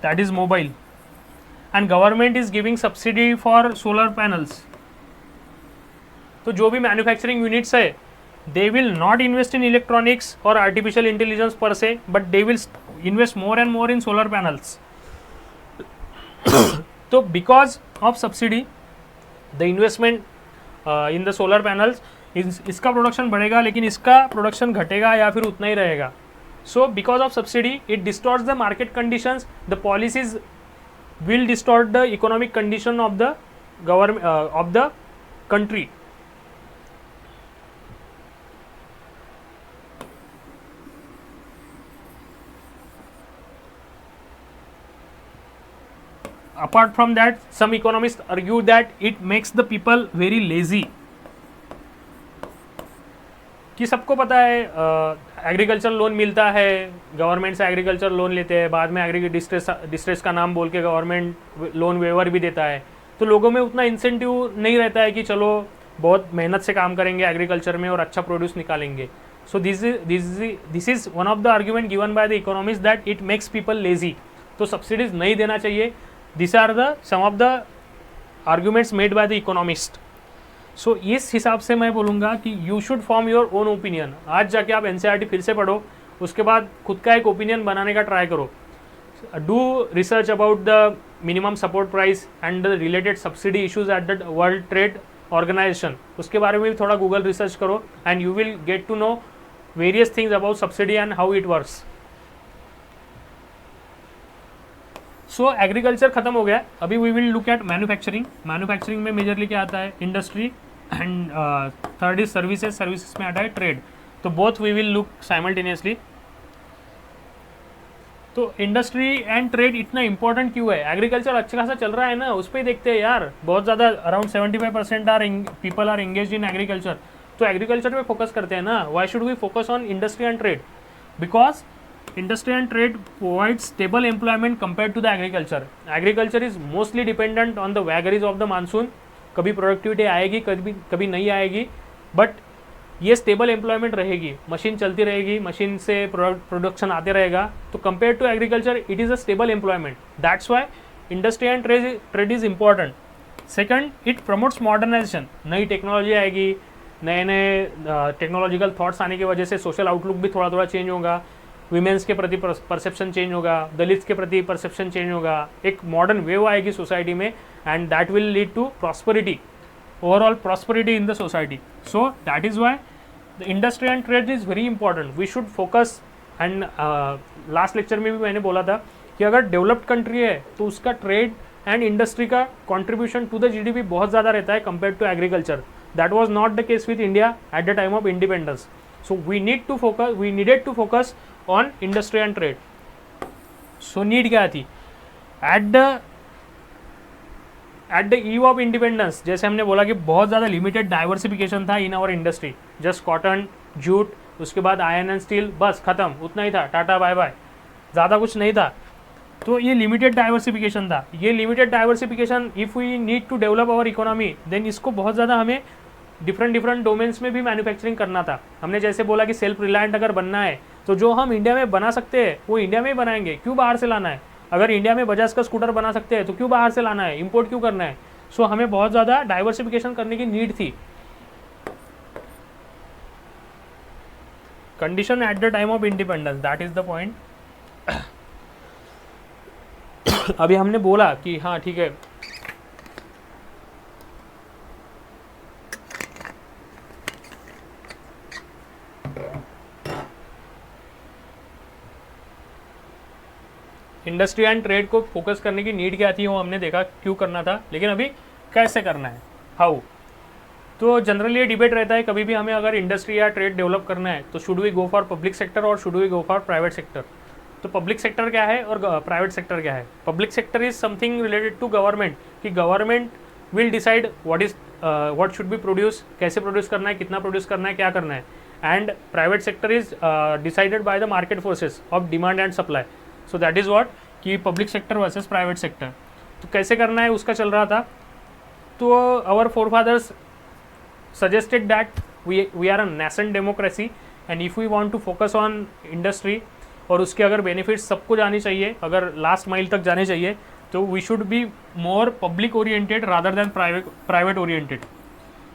that is mobile, and government is giving subsidy for solar panels. तो जो भी मैन्युफैक्चरिंग यूनिट्स है, they will not invest in electronics और artificial intelligence per se, but they will invest more and more in solar panels. तो because of subsidy the investment in the solar panels, इसका प्रोडक्शन बढ़ेगा लेकिन इसका प्रोडक्शन घटेगा या फिर उतना ही रहेगा. सो because of subsidy it distorts the market conditions, the policies will distort the economic condition of the government of the country. Apart from that, some economists argue that it makes the people very lazy. कि सबको पता है एग्रीकल्चर लोन मिलता है, गवर्नमेंट से एग्रीकल्चर लोन लेते हैं, बाद में डिस्ट्रेस का नाम बोल के गवर्नमेंट लोन वेवर भी देता है. तो लोगों में उतना इंसेंटिव नहीं रहता है कि चलो बहुत मेहनत से काम करेंगे एग्रीकल्चर में और अच्छा प्रोड्यूस निकालेंगे. So this is one of the argument given by the economist that it makes people lazy. तो सब्सिडीज नहीं देना चाहिए. This are the some of the arguments made by the economist. So इस हिसाब से मैं बोलूँगा कि you should form your own opinion. आज जाके आप NCERT फिर से पढ़ो, उसके बाद खुद का एक ओपिनियन बनाने का ट्राई करो. Do research about the minimum support price and the related subsidy issues at the world trade organisation. उसके बारे में भी थोड़ा गूगल रिसर्च करो and you will get to know various things about subsidy and how it works. So agriculture खत्म हो गया. अभी we will look at manufacturing. Manufacturing में मेजरली क्या आता है? Industry and third is services. Services में आता है ट्रेड. तो both we will look simultaneously. तो इंडस्ट्री एंड ट्रेड इतना इंपॉर्टेंट क्यों है? एग्रीकल्चर अच्छा खासा चल रहा है ना, उस पर ही देखते हैं यार. बहुत ज़्यादा around 75% people are engage in agriculture. तो एग्रीकल्चर पे फोकस करते हैं ना. Why should we focus on industry and trade? Because industry and trade provides stable employment compared to the agriculture. Agriculture is mostly dependent on the vagaries of the monsoon. कभी प्रोडक्टिविटी आएगी, कभी नहीं आएगी, बट ये स्टेबल एम्प्लॉयमेंट रहेगी. मशीन चलती रहेगी, मशीन से प्रोडक्शन आते रहेगा. तो compare to agriculture it is a stable employment. That's why industry and trade is important. Second, it promotes modernisation. नई टेक्नोलॉजी आएगी, नए नए टेक्नोलॉजिकल थॉट्स आने की वजह से सोशल आउटलुक भी थोड़ा थोड़ा चेंज होगा. विमेंस के प्रति परसेप्शन चेंज होगा, दलित्स के प्रति परसेप्शन चेंज होगा. एक मॉडर्न वेव आएगी सोसाइटी में and that will lead to prosperity, overall prosperity in the society. So that is why the industry and trade is very important. We should focus. And last lecture में भी मैंने बोला था कि अगर डेवलप्ड कंट्री है तो उसका ट्रेड एंड इंडस्ट्री का कॉन्ट्रीब्यूशन टू द GDP बहुत ज़्यादा रहता है compare to agriculture. That was not the case with India at the time of independence. So we needed to focus on industry and trade. So need क्या थी? At the eve of independence, जैसे हमने बोला कि बहुत ज़्यादा लिमिटेड डाइवर्सिफिकेशन था in our industry. Just cotton, jute, उसके बाद आयरन एंड स्टील, बस खत्म. उतना ही था, टाटा बाय बाय, ज़्यादा कुछ नहीं था. तो ये लिमिटेड डाइवर्सिफिकेशन था. ये limited diversification, if we need to develop our economy, then इसको बहुत ज़्यादा हमें डिफरेंट डोमेन्स में भी मैन्युफैक्चरिंग करना था. हमने जैसे बोला कि सेल्फ रिलायंट अगर बनना है तो जो हम इंडिया में बना सकते हैं वो इंडिया में ही बनाएंगे. क्यों बाहर से लाना है? अगर इंडिया में बजाज का स्कूटर बना सकते हैं तो क्यों बाहर से लाना है? इंपोर्ट क्यों करना है? सो हमें बहुत ज़्यादा डाइवर्सिफिकेशन करने की नीड थी. Condition at the time of independence, that is the point. अभी हमने बोला कि हाँ ठीक है, इंडस्ट्री एंड ट्रेड को फोकस करने की नीड क्या थी वो हमने देखा क्यों करना था, लेकिन अभी कैसे करना है, हाउ. तो जनरली ये डिबेट रहता है कभी भी हमें अगर इंडस्ट्री या ट्रेड डेवलप करना है तो should we go for public sector और should we go for private sector. तो पब्लिक सेक्टर क्या है और प्राइवेट सेक्टर क्या है. Public sector is something related to government, कि government will decide what should be produce, कैसे प्रोड्यूस करना है, कितना प्रोड्यूस करना है, क्या करना है. And private sector is decided by the market forces of demand and supply. So that is what कि public sector versus private sector. तो कैसे करना है उसका चल रहा था. तो our forefathers suggested that we are a nascent democracy and if we want to focus on industry और उसके अगर बेनिफिट्स सबको जाने चाहिए, अगर लास्ट माइल तक जाने चाहिए, तो we should be more public oriented rather than private oriented.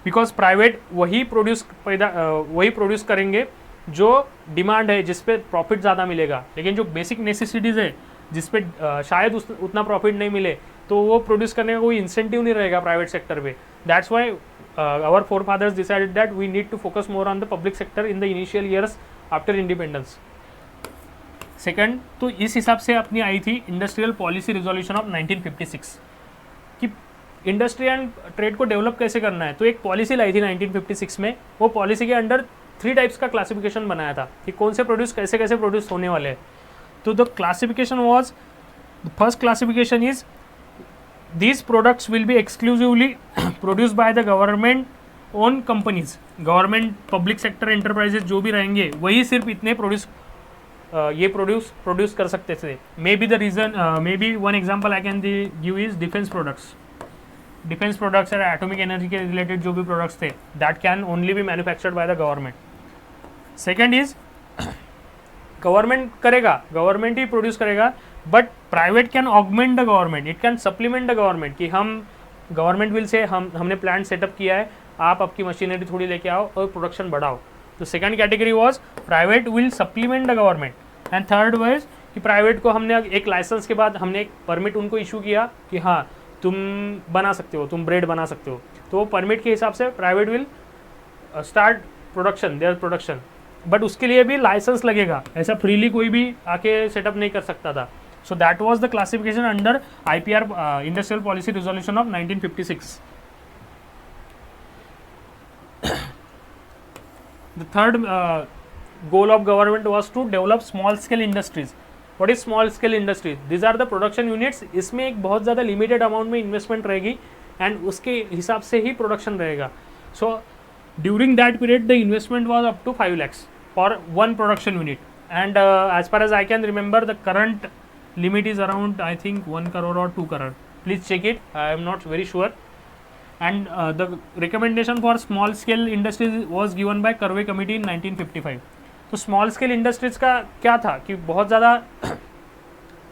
Because private वही प्रोड्यूस करेंगे जो डिमांड है, जिस पे प्रॉफिट ज़्यादा मिलेगा, लेकिन जो बेसिक नेसेसिटीज़ है जिस पे शायद उतना प्रॉफिट नहीं मिले, तो वो प्रोड्यूस करने का कोई इंसेंटिव नहीं रहेगा प्राइवेट सेक्टर पे. That's why our forefathers decided that we need to focus more on the public sector in the initial years after independence. Second, तो इस हिसाब से अपनी आई थी इंडस्ट्रियल पॉलिसी रिजोल्यूशन ऑफ 1956 कि इंडस्ट्री एंड ट्रेड को डेवलप कैसे करना है. तो एक पॉलिसी लाई थी 1956 में. वो पॉलिसी के अंडर 3 टाइप्स का क्लासिफिकेशन बनाया था कि कौन से प्रोड्यूस कैसे कैसे प्रोड्यूस होने वाले हैं. तो the classification was, the first classification is these products will be exclusively produced by the government owned companies. Government public sector enterprises जो भी रहेंगे वही सिर्फ इतने प्रोड्यूस कर सकते थे. May be the reason, may be one example I can give is defence products और एटॉमिक एनर्जी के रिलेटेड जो भी प्रोडक्ट्स थे, that can only be manufactured by the government. Second is government करेगा, गवर्नमेंट ही प्रोड्यूस करेगा, but private can augment the government, it can supplement the government. कि हम गवर्नमेंट विल से हमने प्लांट सेटअप किया है, आप आपकी मशीनरी थोड़ी लेके आओ और प्रोडक्शन बढ़ाओ. तो second category was private will supplement the government. And third was कि प्राइवेट को हमने एक लाइसेंस के बाद हमने एक परमिट उनको इशू किया कि हाँ तुम बना सकते हो, तुम ब्रेड बना सकते हो. तो वो परमिट के हिसाब से private will start production, their production, but उसके लिए भी लाइसेंस लगेगा. ऐसा फ्रीली कोई भी आके सेटअप नहीं कर सकता था. So that was the classification under IPR, Industrial Policy Resolution of 1956. The third goal of government was to develop small scale industries. What is small scale industries? These are the production units. इसमें एक बहुत ज़्यादा limited amount में investment रहेगी and उसके हिसाब से ही production रहेगा. So during that period the investment was up to 5 lakhs for one production unit. And as far as I can remember, the current limit is around I think 1 crore or 2 crore. Please check it, I am not very sure. And the recommendation for small scale industries was given by Karve committee in 1955. तो स्मॉल स्केल इंडस्ट्रीज का क्या था कि बहुत ज़्यादा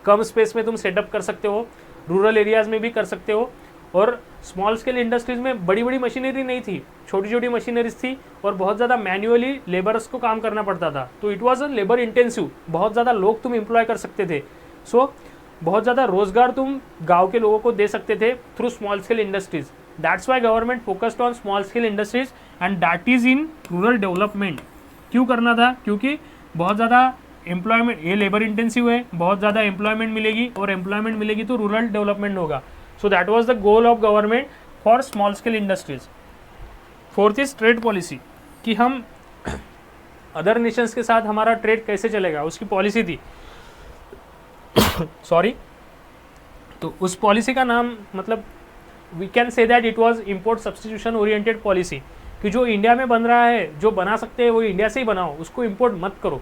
कम स्पेस में तुम सेटअप कर सकते हो, रूरल एरियाज़ में भी कर सकते हो. और स्मॉल स्केल इंडस्ट्रीज में बड़ी बड़ी मशीनरी नहीं थी, छोटी छोटी मशीनरीज थी और बहुत ज़्यादा मैन्युअली लेबर्स को काम करना पड़ता था. तो it was a labour intensive, बहुत ज़्यादा लोग तुम एम्प्लॉय कर सकते थे. सो बहुत ज़्यादा रोजगार तुम गांव के लोगों को दे सकते थे through small scale industries. That's why government focused on small scale industries and that is in rural development. क्यों करना था? क्योंकि बहुत ज़्यादा एम्प्लॉयमेंट, ये लेबर इंटेंसिव है, बहुत ज़्यादा एम्प्लॉयमेंट मिलेगी और एम्प्लॉयमेंट मिलेगी तो रूरल डेवलपमेंट होगा. So that was the goal of government for small scale industries. Fourth is trade policy, कि हम अदर नेशंस के साथ हमारा ट्रेड कैसे चलेगा, उसकी पॉलिसी थी. सॉरी. तो उस पॉलिसी का नाम, मतलब we can say that it was import substitution oriented policy, कि जो इंडिया में बन रहा है, जो बना सकते हैं वो इंडिया से ही बनाओ, उसको इंपोर्ट मत करो.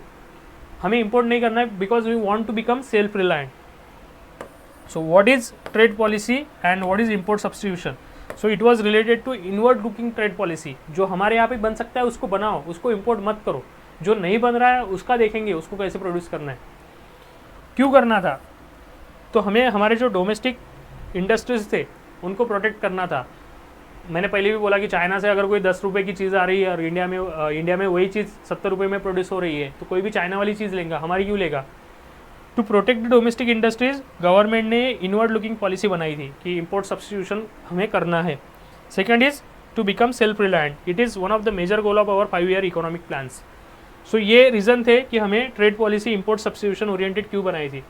हमें इंपोर्ट नहीं करना है because we want to become self reliant. So what is trade policy and what is import substitution? So it was related to inward looking trade policy. जो हमारे यहाँ पे बन सकता है उसको बनाओ, उसको इंपोर्ट मत करो. जो नहीं बन रहा है उसका देखेंगे उसको कैसे प्रोड्यूस करना है. क्यों करना था? तो हमें हमारे जो डोमेस्टिक इंडस्ट्रीज थे उनको प्रोटेक्ट करना था। मैंने पहले भी बोला कि चाइना से अगर कोई 10 रुपये की चीज़ आ रही है और इंडिया में वही चीज़ 70 रुपये में प्रोड्यूस हो रही है, तो कोई भी चाइना वाली चीज़ लेगा, हमारी क्यों लेगा। To protect the domestic industries government ने इनवर्ड लुकिंग पॉलिसी बनाई थी कि इंपोर्ट सब्स्टिट्यूशन हमें करना है। Second is to become self reliant, it is one of the major goal of our 5 year economic plans. So ये रीज़न थे कि हमें trade policy import substitution oriented क्यों बनाई थी।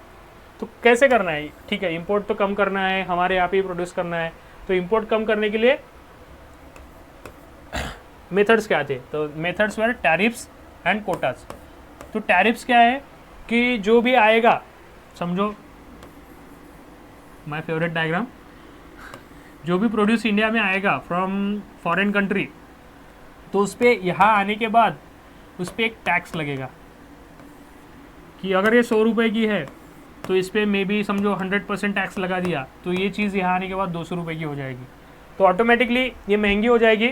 तो कैसे करना है, ठीक है, इंपोर्ट तो कम करना है, हमारे यहाँ पे प्रोड्यूस करना है, तो इंपोर्ट कम करने के लिए मेथड्स क्या थे, तो methods were tariffs and quotas. तो टैरिफ्स क्या है कि जो भी आएगा, समझो माय फेवरेट डायग्राम, जो भी प्रोड्यूस इंडिया में आएगा फ्रॉम फॉरेन कंट्री, तो उस पर यहाँ आने के बाद उस पर एक टैक्स लगेगा कि अगर ये 100 रुपये की है तो इस पर मे बी समझो 100% टैक्स लगा दिया, तो ये चीज़ यहाँ आने के बाद 200 रुपये की हो जाएगी, तो ऑटोमेटिकली ये महंगी हो जाएगी।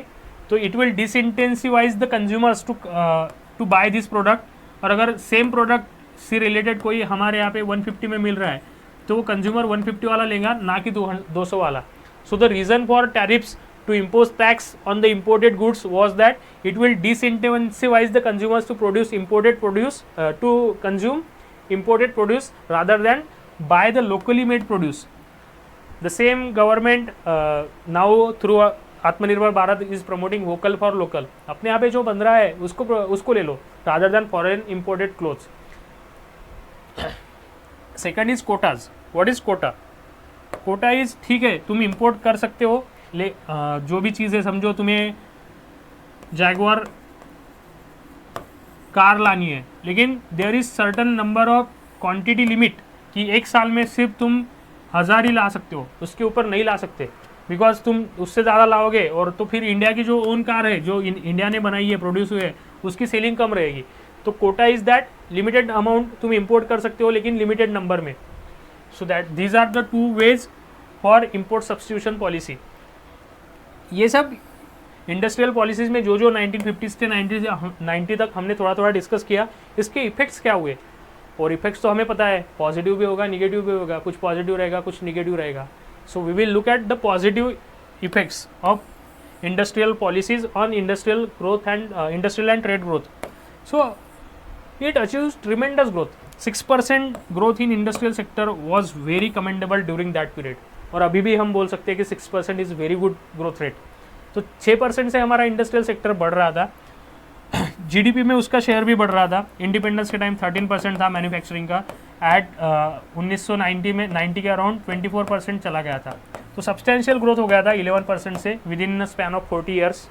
तो it will disincentivise the consumers to buy this product. और अगर सेम प्रोडक्ट से रिलेटेड कोई हमारे यहाँ पे 150 में मिल रहा है, तो वो कंज्यूमर 150 वाला लेगा, ना कि 200 वाला। So the reason for tariffs to impose tax on the imported goods was that it will disincentivize the consumers to consume imported produce rather than buy the locally made produce. The same government now through Atmanirbhar Bharat is promoting vocal for local. अपने यहाँ पे जो बन रहा है उसको ले लो rather than foreign imported clothes. Second is quotas. What is quota? Quota is ठीक है, तुम import कर सकते हो, जो भी चीज़ है, समझो तुम्हें जैगुआर कार लानी है, लेकिन there is certain number of quantity limit कि एक साल में सिर्फ तुम 1000 ही ला सकते हो, उसके ऊपर नहीं ला सकते, बिकॉज तुम उससे ज़्यादा लाओगे और तो फिर इंडिया की जो ओन कार है, जो इंडिया ने बनाई है, प्रोड्यूस हुई है, उसकी सेलिंग कम रहेगी। तो quota is that limited amount तुम इंपोर्ट कर सकते हो, लेकिन लिमिटेड नंबर में। So that these are the 2 ways for import substitution policy. ये सब इंडस्ट्रियल पॉलिसीज़ में जो 1950 से 90 तक हमने थोड़ा थोड़ा डिस्कस किया, इसके इफेक्ट्स क्या हुए। और इफेक्ट्स तो हमें पता है, पॉजिटिव भी होगा, निगेटिव भी होगा, कुछ पॉजिटिव रहेगा, कुछ निगेटिव रहेगा। So we will look at the positive effects of industrial policies on industrial growth and industrial and trade growth. So it achieves tremendous growth. 6% growth in industrial sector was very commendable during that period. और अभी भी हम बोल सकते हैं कि 6% is very good growth rate. तो 6% से हमारा इंडस्ट्रियल सेक्टर बढ़ रहा था। जीडीपी में उसका शेयर भी बढ़ रहा था। इंडिपेंडेंस के टाइम 13% था मैन्युफैक्चरिंग का, एट 1990 में 90 के अराउंड 24% चला गया था। तो सब्सटेंशियल ग्रोथ हो गया था 11% से with in span of 40 years.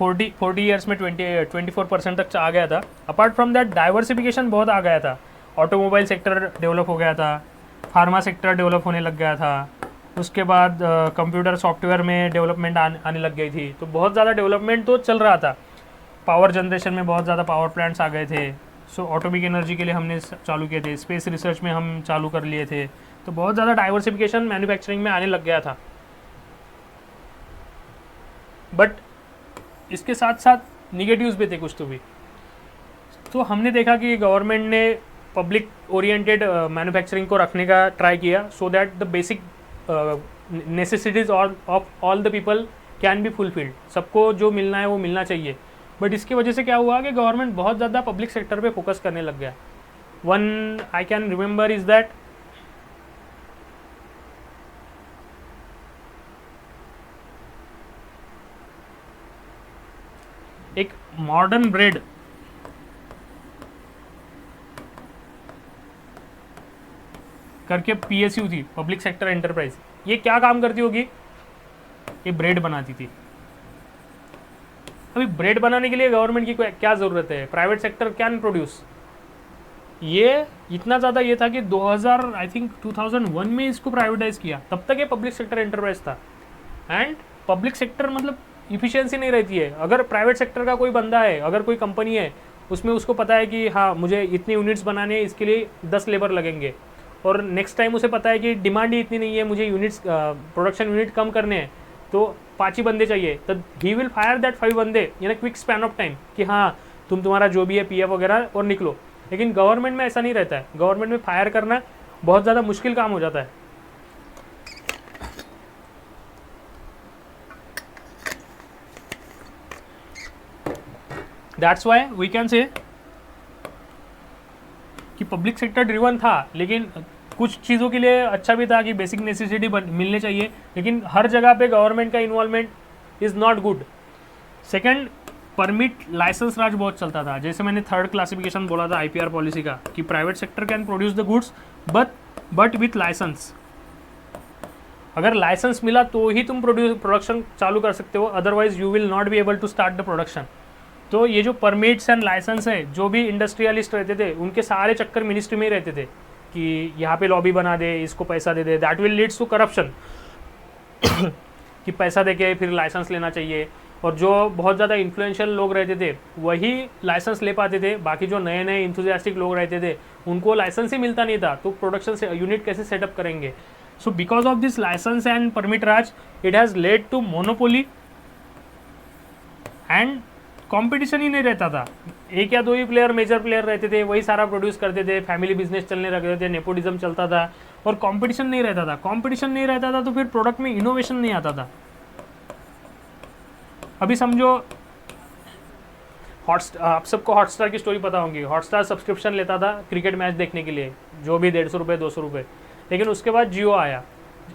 Forty years में 24% तक आ गया था। अपार्ट फ्रॉम दैट डाइवर्सिफिकेशन बहुत आ गया था। ऑटोमोबाइल सेक्टर डेवलप हो गया था, फार्मा सेक्टर डेवलप होने लग गया था, उसके बाद कंप्यूटर सॉफ्टवेयर में डेवलपमेंट आने लग गई थी। तो बहुत ज़्यादा डेवलपमेंट तो चल रहा था। पावर जनरेशन में बहुत ज़्यादा पावर प्लांट्स आ गए थे। सो ऑटोमिक एनर्जी के लिए हमने चालू किए थे, स्पेस रिसर्च में हम चालू कर लिए थे। तो बहुत ज़्यादा डाइवर्सिफिकेशन मैन्युफैक्चरिंग में आने लग गया था। बट इसके साथ साथ निगेटिव्स भी थे कुछ तो भी। तो हमने देखा कि गवर्नमेंट ने पब्लिक ओरिएंटेड मैन्युफैक्चरिंग को रखने का ट्राई किया, so that the basic necessities of all the people can be fulfilled. सबको जो मिलना है वो मिलना चाहिए। बट इसकी वजह से क्या हुआ कि गवर्नमेंट बहुत ज़्यादा पब्लिक सेक्टर पे फोकस करने लग गया। One I can remember is that एक मॉडर्न ब्रेड करके पीएसयू थी, पब्लिक सेक्टर एंटरप्राइज। ये क्या काम करती होगी? ये ब्रेड बनाती थी। अभी ब्रेड बनाने के लिए गवर्नमेंट की क्या ज़रूरत है? Private sector can produce. ये इतना ज़्यादा ये था कि 2000 आई थिंक 2001 में इसको प्राइवेटाइज किया। तब तक ये पब्लिक सेक्टर एंटरप्राइज था। एंड पब्लिक सेक्टर मतलब इफिशियंसी नहीं रहती है। अगर प्राइवेट सेक्टर का कोई बंदा है, अगर कोई कंपनी है, उसमें उसको पता है कि हाँ मुझे इतनी यूनिट्स बनाने हैं, इसके लिए 10 लेबर लगेंगे, और नेक्स्ट टाइम उसे पता है कि डिमांड ही इतनी नहीं है, मुझे यूनिट्स प्रोडक्शन यूनिट कम करने हैं, तो 5 ही बंदे चाहिए, तो ही विल फायर दैट 5 बंदे in a quick span of time कि हाँ तुम्हारा जो भी है पीएफ वगैरह और निकलो। लेकिन गवर्नमेंट में ऐसा नहीं रहता है, गवर्नमेंट में फायर करना बहुत ज़्यादा मुश्किल काम हो जाता है। दैट्स वाई वी कैन से कि पब्लिक सेक्टर ड्रिवन था, लेकिन कुछ चीज़ों के लिए अच्छा भी था कि बेसिक नेसेसिटी मिलने चाहिए, लेकिन हर जगह पे गवर्नमेंट का involvement is not good. Second, permit licence Raj बहुत चलता था। जैसे मैंने थर्ड क्लासिफिकेशन बोला था आईपीआर पॉलिसी का कि private sector can produce the goods but with licence. अगर लाइसेंस मिला तो ही तुम प्रोडक्शन चालू कर सकते हो, otherwise you will not be able to start the production. तो ये जो परमिट्स एंड लाइसेंस है, जो भी इंडस्ट्रियलिस्ट रहते थे उनके सारे चक्कर मिनिस्ट्री में ही रहते थे कि यहाँ पे लॉबी बना दे, इसको पैसा दे दे, that will leads to corruption कि पैसा दे के फिर लाइसेंस लेना चाहिए। और जो बहुत ज़्यादा इन्फ्लुएंशियल लोग रहते थे वही लाइसेंस ले पाते थे, बाकी जो नए नए इंथुजियास्टिक लोग रहते थे उनको लाइसेंस ही मिलता नहीं था, तो प्रोडक्शन से यूनिट कैसे सेटअप करेंगे। So because of this licence and permit Raj it has led to monopoly and competition ही नहीं रहता था। एक या दो ही प्लेयर, मेजर प्लेयर रहते थे, वही सारा प्रोड्यूस करते थे, फैमिली बिजनेस चलने लगे थे, नेपोटिज्म चलता था और कंपटीशन नहीं रहता था। कंपटीशन नहीं रहता था तो फिर प्रोडक्ट में इनोवेशन नहीं आता था। अभी समझो आप सबको हॉटस्टार की स्टोरी पता होगी। हॉटस्टार सब्सक्रिप्शन लेता था क्रिकेट मैच देखने के लिए, जो भी 150 रुपये 200 रुपये। लेकिन उसके बाद जियो आया,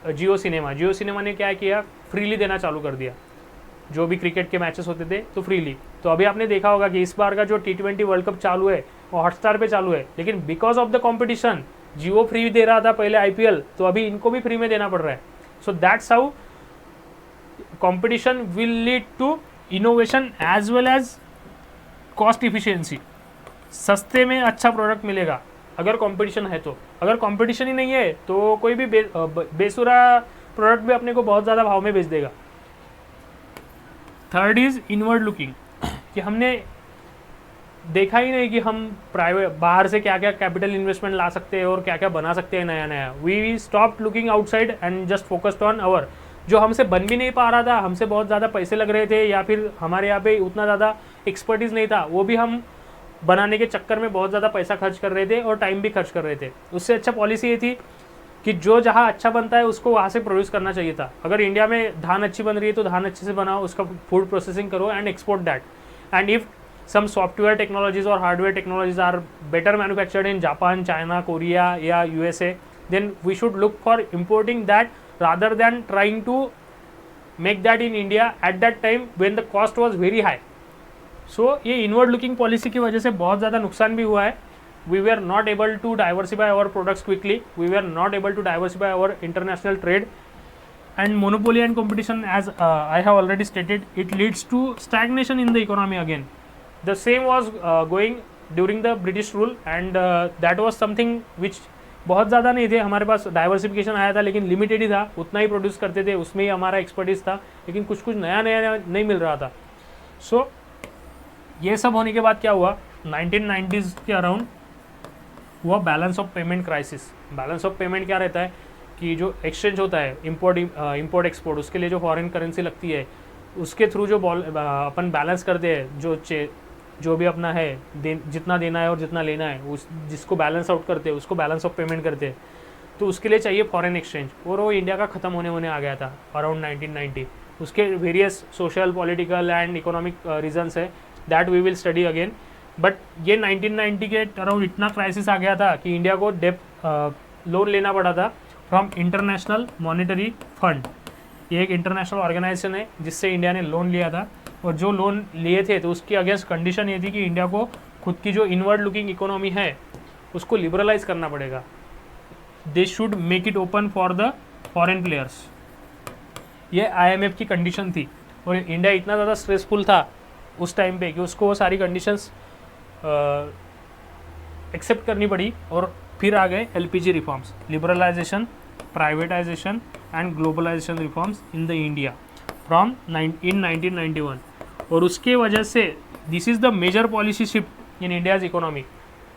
जियो सिनेमा ने क्या किया, फ्रीली देना चालू कर दिया जो भी क्रिकेट के मैचेस होते थे तो फ्रीली। तो अभी आपने देखा होगा कि इस बार का जो T20 वर्ल्ड कप चालू है वो हॉटस्टार पे चालू है, लेकिन because of the competition Jio free दे रहा था पहले आईपीएल, तो अभी इनको भी फ्री में देना पड़ रहा है। So that's how competition will lead to innovation as well as cost efficiency. सस्ते में अच्छा प्रोडक्ट मिलेगा अगर कंपटीशन है तो। अगर कंपटीशन ही नहीं है तो कोई भी बेसुरा प्रोडक्ट भी अपने को बहुत ज़्यादा भाव में बेच देगा। थर्ड इज इनवर्ड लुकिंग, कि हमने देखा ही नहीं कि हम प्राइवेट बाहर से क्या क्या कैपिटल इन्वेस्टमेंट ला सकते हैं और क्या क्या बना सकते हैं नया नया। We stop looking outside and just focused on our. जो हमसे बन भी नहीं पा रहा था, हमसे बहुत ज़्यादा पैसे लग रहे थे या फिर हमारे यहाँ पे उतना ज़्यादा एक्सपर्टीज़ नहीं था, वो भी हम बनाने के चक्कर में बहुत ज़्यादा पैसा खर्च कर रहे थे और टाइम भी खर्च कर रहे थे। उससे अच्छा पॉलिसी ये थी कि जो जहाँ अच्छा बनता है उसको वहाँ से प्रोड्यूस करना चाहिए था। अगर इंडिया में धान अच्छी बन रही है तो धान अच्छे से बनाओ, उसका फूड प्रोसेसिंग करो and export that. And if some software technologies और hardware technologies are better manufactured in Japan, China, Korea या USA, then we should look for importing that rather than trying to make that in India at that time when the cost was very high. So ये इनवर्ड लुकिंग पॉलिसी की वजह से बहुत ज़्यादा नुकसान भी हुआ है। We were not able to diversify our products quickly. We were not able to diversify our international trade. And monopoly and competition, as I have already stated, it leads to stagnation in the economy again. The same was going during the British rule, and that was something which बहुत ज़्यादा नहीं थे हमारे पास। डाइवर्सिफिकेशन आया था लेकिन लिमिटेड ही था, उतना ही प्रोड्यूस करते थे, उसमें ही हमारा एक्सपर्टीज था, लेकिन कुछ कुछ नया नया नहीं मिल रहा था। सो ये सब होने के बाद क्या हुआ, 1990s के अराउंड हुआ balance of payment crisis. Balance of payment क्या रहता है कि जो एक्सचेंज होता है इंपोर्ट एक्सपोर्ट, उसके लिए जो फॉरेन करेंसी लगती है उसके थ्रू जो अपन बैलेंस करते हैं, जो भी अपना है जितना देना है और जितना लेना है, उस जिसको बैलेंस आउट करते हैं उसको बैलेंस ऑफ पेमेंट करते हैं। तो उसके लिए चाहिए फॉरेन एक्सचेंज, और वो इंडिया का ख़त्म होने आ गया था अराउंड 1990। उसके various social, political and economic reasons है, that we will study again. But ये 1990 के अराउंड इतना क्राइसिस आ गया था कि इंडिया को लोन लेना पड़ा था फ्रॉम इंटरनेशनल मॉनेटरी फंड। ये एक इंटरनेशनल ऑर्गेनाइजेशन है जिससे इंडिया ने लोन लिया था, और जो लोन लिए थे तो उसकी अगेंस्ट कंडीशन ये थी कि इंडिया को खुद की जो इनवर्ड लुकिंग इकोनॉमी है उसको लिबरलाइज करना पड़ेगा। They should make it open for the foreign players. ये IMF की कंडीशन थी, और इंडिया इतना ज़्यादा स्ट्रेसफुल था उस टाइम पे कि उसको वो सारी कंडीशंस एक्सेप्ट करनी पड़ी। और फिर आ गए LPG reforms, liberalisation, privatisation and globalisation reforms in the India from in 1991। और उसके वजह से this is the major policy shift in India's economy.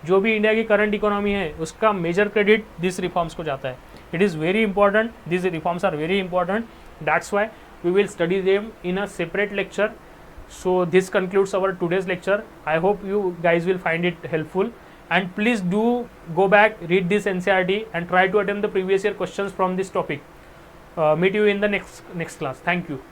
जो भी इंडिया की करंट इकोनॉमी है उसका मेजर क्रेडिट दिस रिफॉर्म्स को जाता है। It is very important, this reforms are very important, that's why we will study them in a separate lecture. So this concludes our today's lecture. I hope you guys will find it helpful, and please do go back, read this NCERT and try to attempt the previous year questions from this topic. Meet you in the next class. Thank you.